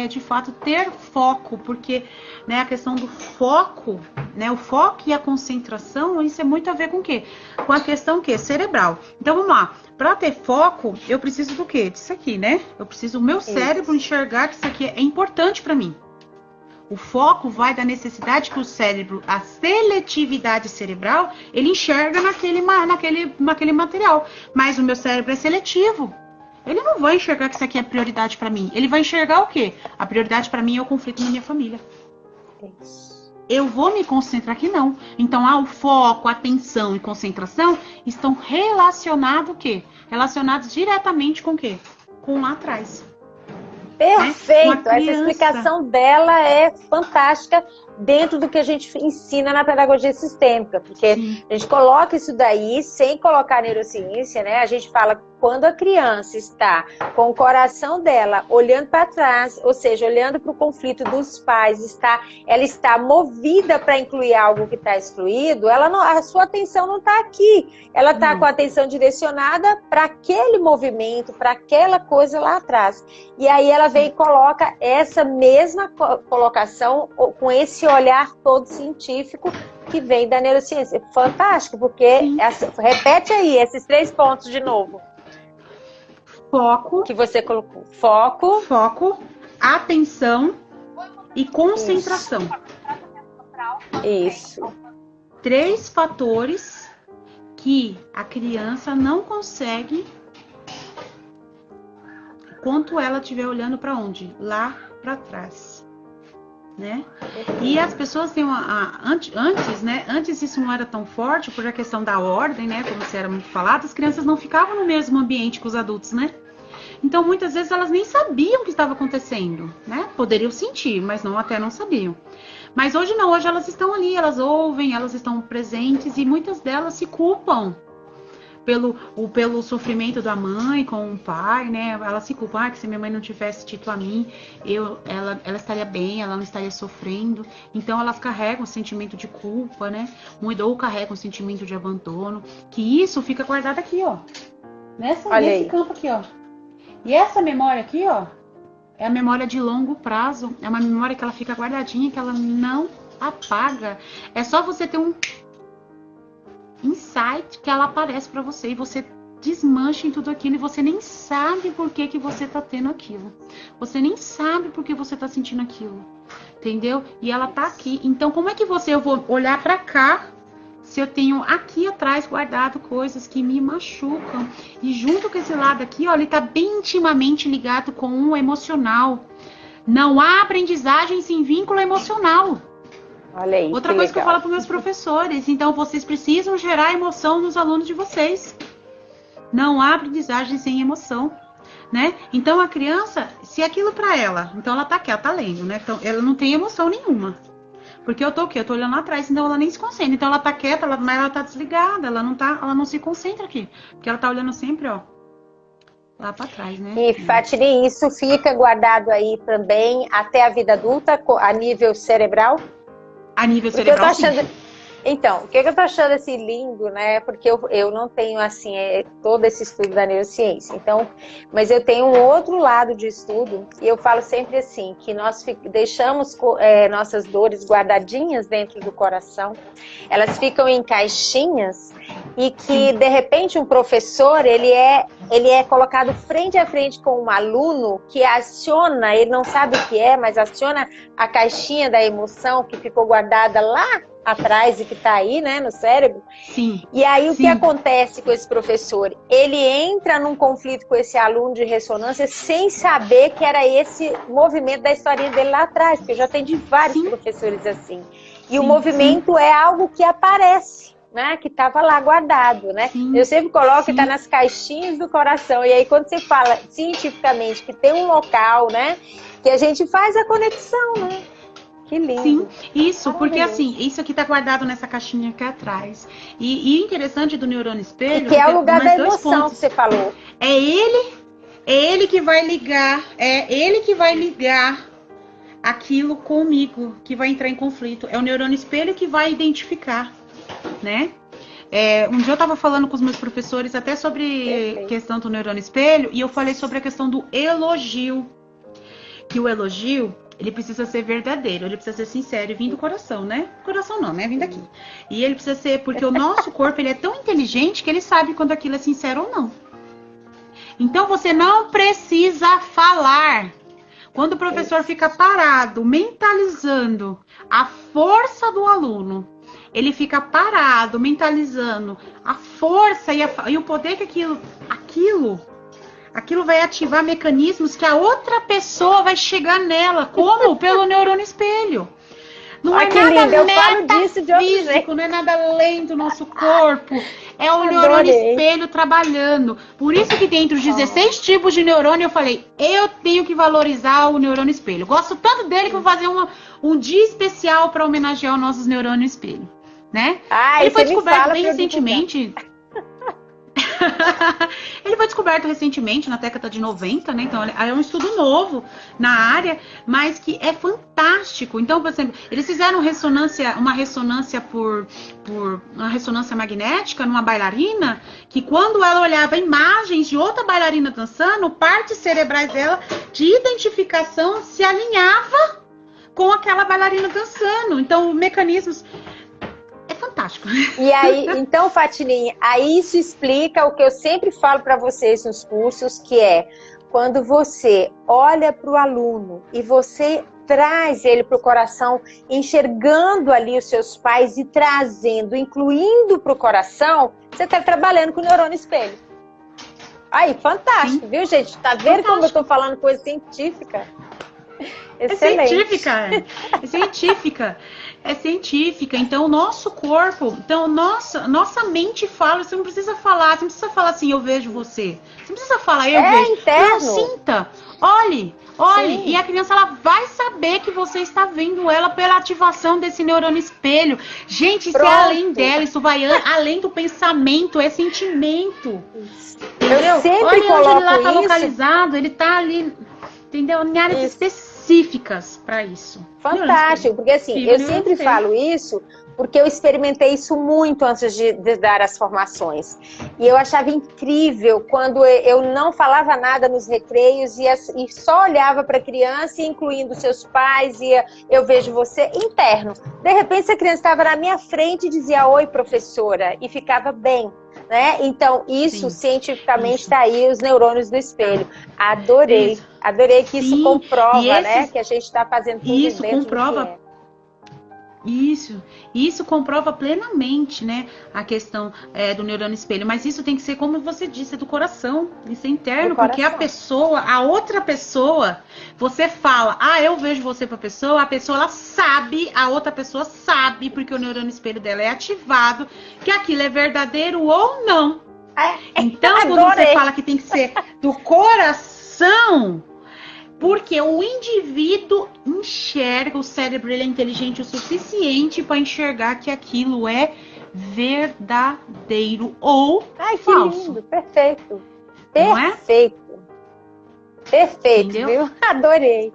de fato ter foco, porque, né, a questão do foco, né, o foco e a concentração, isso é muito a ver com o quê? Com a questão que cerebral. Então vamos lá. Para ter foco, eu preciso do quê? Disso aqui, né? Eu preciso do meu cérebro enxergar que isso aqui é importante para mim. O foco vai da necessidade que o cérebro, a seletividade cerebral, ele enxerga naquele material. Mas o meu cérebro é seletivo. Ele não vai enxergar que isso aqui é prioridade para mim. Ele vai enxergar o quê? A prioridade para mim é o conflito na minha família. Eu vou me concentrar aqui, não. Então, o foco, a atenção e concentração estão relacionados o quê? Relacionados diretamente com o quê? Com lá atrás. Perfeito! Essa explicação dela é fantástica dentro do que a gente ensina na pedagogia sistêmica, porque a gente coloca isso daí sem colocar neurociência, né? A gente fala que quando a criança está com o coração dela olhando para trás, ou seja, olhando para o conflito dos pais, ela está movida para incluir algo que está excluído, a sua atenção não está aqui, ela está com a atenção direcionada para aquele movimento, para aquela coisa lá atrás. E aí ela vem e coloca essa mesma colocação com esse olhar todo científico que vem da neurociência. Fantástico, porque repete aí esses 3 pontos de novo. Foco. Que você colocou. Foco, atenção e concentração. Isso. 3 fatores que a criança não consegue enquanto ela estiver olhando para onde? Lá para trás. Né? E as pessoas têm antes isso não era tão forte por a questão da ordem, né? Como se era muito falado, as crianças não ficavam no mesmo ambiente que os adultos, né? Então muitas vezes elas nem sabiam o que estava acontecendo, né? Poderiam sentir, mas até não sabiam. Mas hoje não, hoje elas estão ali, elas ouvem, elas estão presentes e muitas delas se culpam pelo sofrimento da mãe com o pai, né? Ela se culpa, que se minha mãe não tivesse dito a mim, ela estaria bem, ela não estaria sofrendo. Então elas carregam o sentimento de culpa, né? Ou carregam o sentimento de abandono, que isso fica guardado aqui, ó. Nesse campo aqui, ó. E essa memória aqui, ó, é a memória de longo prazo. É uma memória que ela fica guardadinha, que ela não apaga. É só você ter um insight que ela aparece para você e você desmancha em tudo aquilo e você nem sabe por que você tá tendo aquilo. Você nem sabe por que você tá sentindo aquilo. Entendeu? E ela tá aqui. Então, como é que eu vou olhar para cá se eu tenho aqui atrás guardado coisas que me machucam? E junto com esse lado aqui, ó, ele tá bem intimamente ligado com o emocional. Não há aprendizagem sem vínculo emocional. Olha aí, outra coisa que eu falo para meus professores, então vocês precisam gerar emoção nos alunos de vocês. Não há aprendizagem sem emoção, né? Então a criança, se aquilo para ela, então ela tá aqui, ela tá lendo, né? Então ela não tem emoção nenhuma. Porque eu tô aqui, eu tô olhando lá atrás, então ela nem se concentra. Então ela tá quieta, mas ela tá desligada, ela não se concentra aqui, porque ela tá olhando sempre, ó, lá para trás, né? E Fatini, isso fica guardado aí também até a vida adulta, a nível cerebral? A nível cerebral, sim. Então, o que eu tô achando assim lindo, né? Porque eu não tenho assim todo esse estudo da neurociência. Então, mas eu tenho um outro lado de estudo e eu falo sempre assim que nós deixamos nossas dores guardadinhas dentro do coração. Elas ficam em caixinhas e que de repente um professor ele é colocado frente a frente com um aluno que aciona, ele não sabe o que mas aciona a caixinha da emoção que ficou guardada lá atrás e que está aí, né, no cérebro. Sim. E aí o que acontece com esse professor? Ele entra num conflito com esse aluno de ressonância sem saber que era esse movimento da historinha dele lá atrás, porque eu já atendi vários professores assim. E o movimento é algo que aparece, né, que estava lá guardado, né? Eu sempre coloco que está nas caixinhas do coração. E aí quando você fala cientificamente que tem um local, né, que a gente faz a conexão, né? Que lindo. Sim, isso, porque assim, isso aqui tá guardado nessa caixinha aqui atrás. E interessante do neurônio espelho... E que é o lugar da emoção que você falou. É ele que vai ligar aquilo comigo, que vai entrar em conflito. É o neurônio espelho que vai identificar, né? Um dia eu estava falando com os meus professores até sobre questão do neurônio espelho, e eu falei sobre a questão do elogio. Que o elogio, ele precisa ser verdadeiro, ele precisa ser sincero e vir do coração, né? Coração não, né? Vim daqui. E ele precisa ser, porque o nosso corpo, ele é tão inteligente que ele sabe quando aquilo é sincero ou não. Então, você não precisa falar. Quando o professor fica parado, mentalizando a força do aluno, ele fica parado, mentalizando a força e o poder que aquilo vai ativar mecanismos que a outra pessoa vai chegar nela. Como? Pelo neurônio espelho. Não é nada metafísico, não é nada além do nosso corpo. É o neurônio espelho trabalhando. Por isso que dentro dos 16 tipos de neurônio, eu falei, eu tenho que valorizar o neurônio espelho. Gosto tanto dele que eu vou fazer um dia especial para homenagear os nossos neurônios espelho. Né? Ele foi descoberto bem recentemente. Ele foi descoberto recentemente, na década de 90, né? Então é um estudo novo na área, mas que é fantástico. Então, por exemplo, eles fizeram uma ressonância magnética numa bailarina, que quando ela olhava imagens de outra bailarina dançando, partes cerebrais dela de identificação se alinhava com aquela bailarina dançando. Então, mecanismos... É fantástico. E aí, então, Fatininha, aí isso explica o que eu sempre falo para vocês nos cursos, que é quando você olha para o aluno e você traz ele para o coração, enxergando ali os seus pais e trazendo, incluindo para o coração, você está trabalhando com o neurônio espelho. Aí, fantástico, viu, gente? Tá vendo fantástico. Como eu estou falando coisa científica? Excelente. É científica. É científica. Então, o nosso corpo, então, nossa mente fala, você não precisa falar, você não precisa falar assim, eu vejo você. Você não precisa falar, eu vejo. Interno. Não, sinta, olhe. Sim. E a criança, ela vai saber que você está vendo ela pela ativação desse neurônio espelho. Gente, isso é além dela, isso vai além do pensamento, é sentimento. Entendeu? Eu sempre olha coloco onde ele lá está isso. localizado, ele está ali, entendeu? Em áreas específicas para isso. Fantástico, porque assim, eu sempre falo isso porque eu experimentei isso muito antes de dar as formações. E eu achava incrível quando eu não falava nada nos recreios e só olhava para a criança, incluindo seus pais, e eu vejo você interno. De repente, a criança estava na minha frente e dizia, oi, professora, e ficava bem. Né? Então, isso cientificamente está aí, os neurônios do espelho. Adorei. Adorei que isso comprova, né? Que a gente está fazendo tudo isso dentro comprova. do que é. Isso comprova plenamente, né, a questão do neurônio espelho, mas isso tem que ser, como você disse, do coração, isso é interno, porque a outra pessoa, você fala, eu vejo você pra pessoa, a pessoa ela sabe, a outra pessoa sabe, porque o neurônio espelho dela é ativado, que aquilo é verdadeiro ou não. Então, quando você fala que tem que ser do coração, porque o indivíduo enxerga, o cérebro ele é inteligente o suficiente para enxergar que aquilo é verdadeiro ou falso. Que lindo, perfeito. Não perfeito. É? Perfeito, entendeu? Viu? Adorei.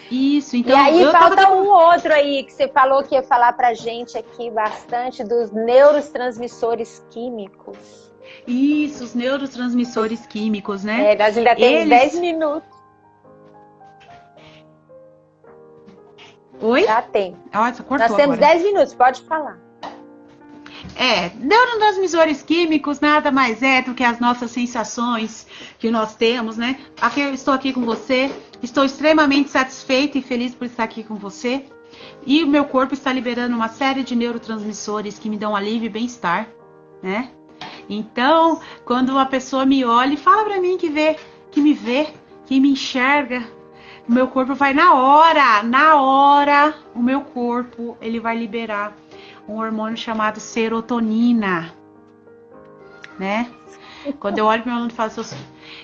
Isso, então... E aí falta um outro aí que você falou que ia falar pra gente aqui bastante dos neurotransmissores químicos. Isso, os neurotransmissores químicos, né? Nós ainda temos 10 minutos. Oi? Já tem. Nós temos 10 minutos, pode falar. Neurotransmissores químicos nada mais é do que as nossas sensações que nós temos, né? Aqui eu estou aqui com você, estou extremamente satisfeita e feliz por estar aqui com você. E o meu corpo está liberando uma série de neurotransmissores que me dão alívio e bem-estar, né? Então, quando uma pessoa me olha e fala pra mim que me vê, que me enxerga, o meu corpo vai na hora, o meu corpo, ele vai liberar um hormônio chamado serotonina, né? Quando eu olho para o meu aluno e falo,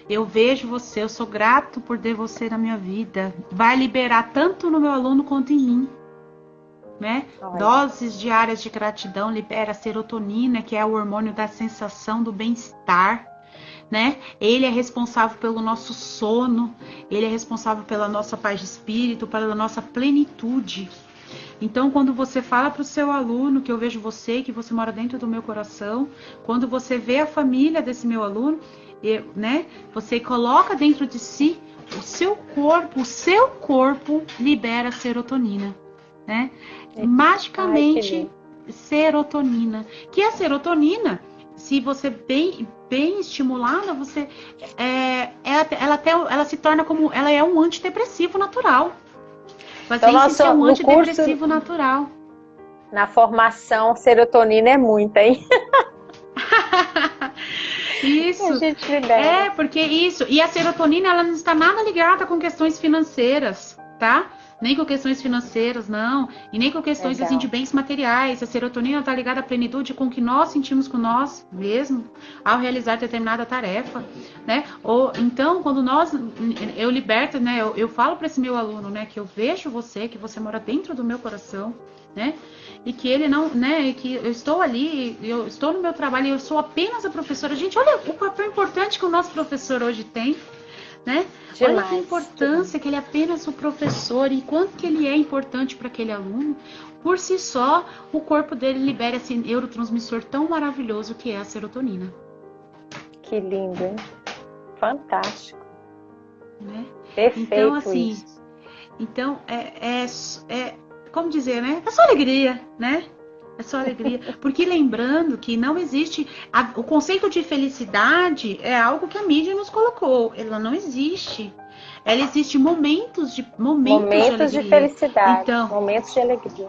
eu vejo você, eu sou grato por ter você na minha vida, vai liberar tanto no meu aluno quanto em mim, né? Doses diárias de gratidão libera serotonina, que é o hormônio da sensação do bem-estar, né? Ele é responsável pelo nosso sono, ele é responsável pela nossa paz de espírito, pela nossa plenitude. Então, quando você fala para o seu aluno que eu vejo você, que você mora dentro do meu coração, quando você vê a família desse meu aluno, né, você coloca dentro de si o seu corpo libera serotonina, né? Magicamente, serotonina. Que a serotonina, se você bem estimulada, você ela se torna como, ela é um antidepressivo natural. Você é um antidepressivo natural. Na formação, serotonina é muita, hein? Isso. Porque isso. E a serotonina, ela não está nada ligada com questões financeiras, tá? Nem com questões financeiras, não. E nem com questões assim, de bens materiais. A serotonina está ligada à plenitude com o que nós sentimos com nós mesmos ao realizar determinada tarefa, né? Ou então, quando eu liberto, né? Eu falo para esse meu aluno, né? Que eu vejo você, que você mora dentro do meu coração, né? E que ele não, né? Que eu estou ali, eu estou no meu trabalho, eu sou apenas a professora. Gente, olha o papel importante que o nosso professor hoje tem, né? Olha que importância que ele é apenas o professor e quanto que ele é importante para aquele aluno. Por si só, o corpo dele libera esse neurotransmissor tão maravilhoso que é a serotonina. Que lindo, hein? Fantástico. Né? Perfeito. Então, assim, isso. Então, como dizer, né? É só alegria, né? É só alegria. Porque lembrando que não existe... o conceito de felicidade é algo que a mídia nos colocou. Ela não existe. Ela existe momentos de felicidade. Então, momentos de alegria.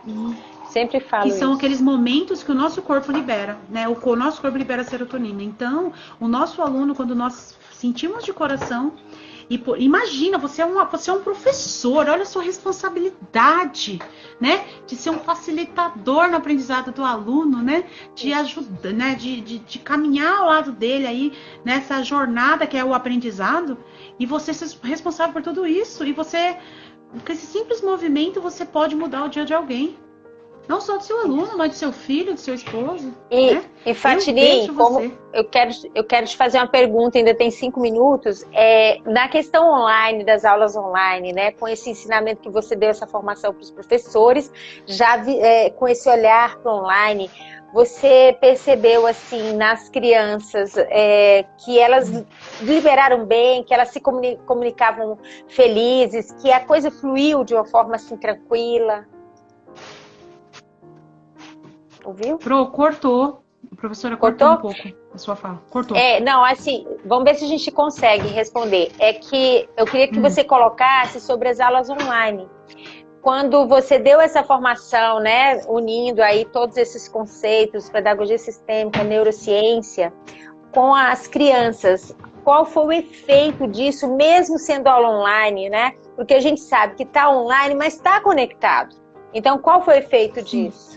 Sempre falo que são isso. aqueles momentos que o nosso corpo libera, né? O nosso corpo libera serotonina. Então, o nosso aluno, quando nós sentimos de coração... imagina, você é um professor, olha a sua responsabilidade, né? De ser um facilitador no aprendizado do aluno, né? De ajudar, né? De caminhar ao lado dele aí nessa jornada que é o aprendizado, e você ser responsável por tudo isso. E você, com esse simples movimento, você pode mudar o dia de alguém. Não só do seu aluno, mas do seu filho, do seu esposo. E Fatini, eu quero te fazer uma pergunta, ainda tem 5 minutos. Na questão online, das aulas online, né? Com esse ensinamento que você deu, essa formação para os professores, com esse olhar para o online, você percebeu, assim, nas crianças, que elas liberaram bem, que elas se comunicavam felizes, que a coisa fluiu de uma forma, assim, tranquila? Ouviu? Cortou. A professora cortou um pouco a sua fala. Cortou. Não, assim, vamos ver se a gente consegue responder. É que eu queria que você colocasse sobre as aulas online. Quando você deu essa formação, né, unindo aí todos esses conceitos, pedagogia sistêmica, neurociência, com as crianças, qual foi o efeito disso, mesmo sendo aula online, né? Porque a gente sabe que está online, mas está conectado. Então, qual foi o efeito disso?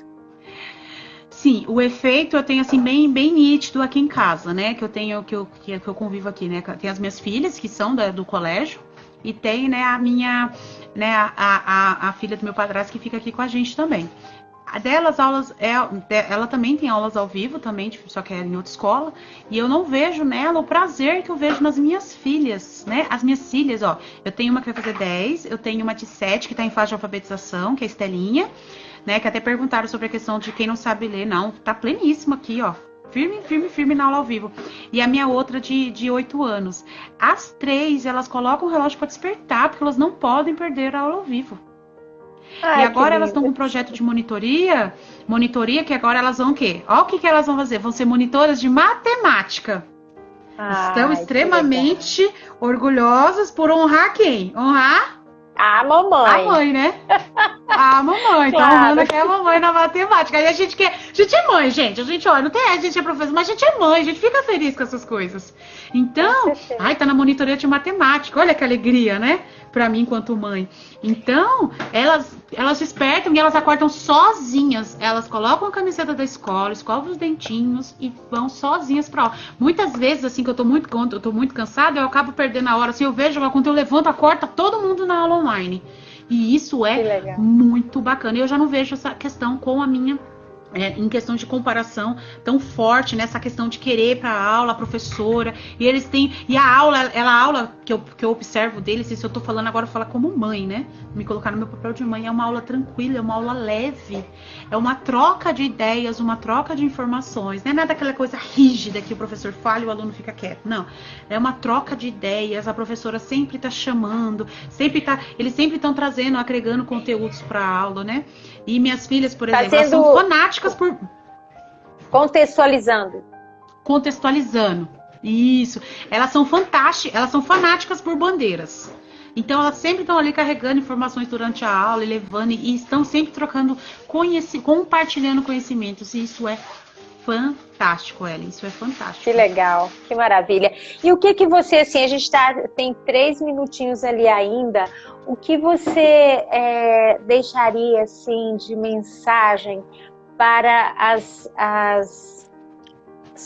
Sim, o efeito eu tenho assim bem nítido aqui em casa, né? Que eu convivo aqui, né? Tem as minhas filhas que são do colégio e tem, né, a minha, né, a filha do meu padrasto que fica aqui com a gente também. Ela também tem aulas ao vivo também, só que é em outra escola, e eu não vejo nela o prazer que eu vejo nas minhas filhas, né? As minhas filhas, ó, eu tenho uma que vai fazer 10, eu tenho uma de 7 que tá em fase de alfabetização, que é a Estelinha, né? Que até perguntaram sobre a questão de quem não sabe ler, não, tá pleníssima aqui, ó. Firme na aula ao vivo. E a minha outra de 8 anos. As 3, elas colocam o relógio para despertar, porque elas não podem perder a aula ao vivo. E agora elas estão com um projeto de monitoria, que agora elas vão o quê? Olha o que elas vão fazer. Vão ser monitoras de matemática. Estão extremamente orgulhosas por honrar quem? Honrar a mamãe. A mãe, né? A mamãe. Claro. Tá honrando aqui a mamãe na matemática. E a gente é mãe, gente. A gente, olha, não tem a gente é professor, mas a gente é mãe. A gente fica feliz com essas coisas. Então, tá na monitoria de matemática. Olha que alegria, né? Pra mim, enquanto mãe. Então, elas despertam e elas acordam sozinhas. Elas colocam a camiseta da escola, escovam os dentinhos e vão sozinhas pra aula. Muitas vezes, assim, que eu tô muito cansada, eu acabo perdendo a hora. Assim, eu vejo quando eu levanto a corda, tá todo mundo na aula online. E isso é muito bacana. Eu já não vejo essa questão com a minha em questão de comparação tão forte nessa questão de querer para a aula, a professora, e eles têm, e a aula que eu observo deles, isso eu tô falando agora, falar como mãe, né, me colocar no meu papel de mãe, é uma aula tranquila, é uma aula leve, é uma troca de ideias, uma troca de informações, não é nada aquela coisa rígida que o professor fala e o aluno fica quieto, não, é uma troca de ideias, a professora sempre tá chamando, eles sempre estão trazendo, agregando conteúdos para a aula, né, e minhas filhas, por exemplo, elas são fanáticas por... Contextualizando. Isso. Elas são fantásticas, elas são fanáticas por bandeiras. Então, elas sempre estão ali carregando informações durante a aula, e levando, e estão sempre trocando, compartilhando conhecimentos. E isso é fantástico, Ellen. Isso é fantástico. Que legal, que maravilha. E o que você, assim, a gente tem 3 minutinhos ali ainda, o que você deixaria, assim, de mensagem para os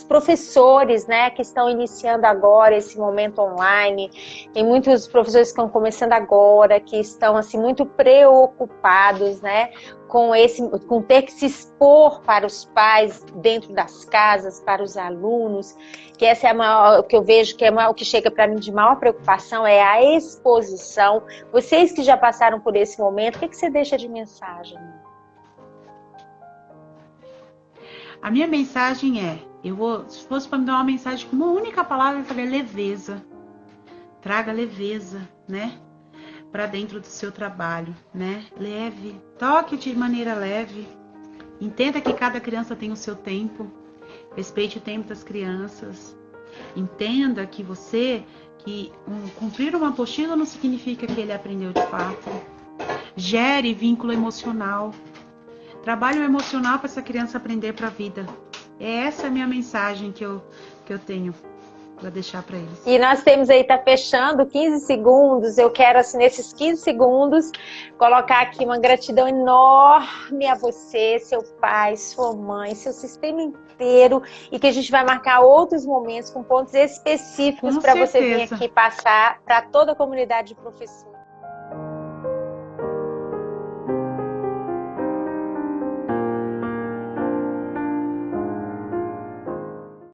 professores, né, que estão iniciando agora esse momento online? Tem muitos professores que estão começando agora, que estão, assim, muito preocupados, né, com ter que se expor para os pais dentro das casas, para os alunos, que essa é a maior, o que eu vejo que é o que chega para mim de maior preocupação, é a exposição. Vocês que já passaram por esse momento, o que você deixa de mensagem? A minha mensagem se fosse para me dar uma mensagem com uma única palavra, eu falei leveza. Traga leveza, né? Para dentro do seu trabalho, né? Leve, toque de maneira leve. Entenda que cada criança tem o seu tempo. Respeite o tempo das crianças. Entenda que cumprir uma apostila não significa que ele aprendeu de fato. Gere vínculo emocional. Trabalho emocional para essa criança aprender para a vida. Essa é a minha mensagem que eu tenho para deixar para eles. E nós temos aí, tá fechando 15 segundos. Eu quero, assim, nesses 15 segundos, colocar aqui uma gratidão enorme a você, seu pai, sua mãe, seu sistema inteiro, e que a gente vai marcar outros momentos com pontos específicos para você vir aqui passar para toda a comunidade de professores.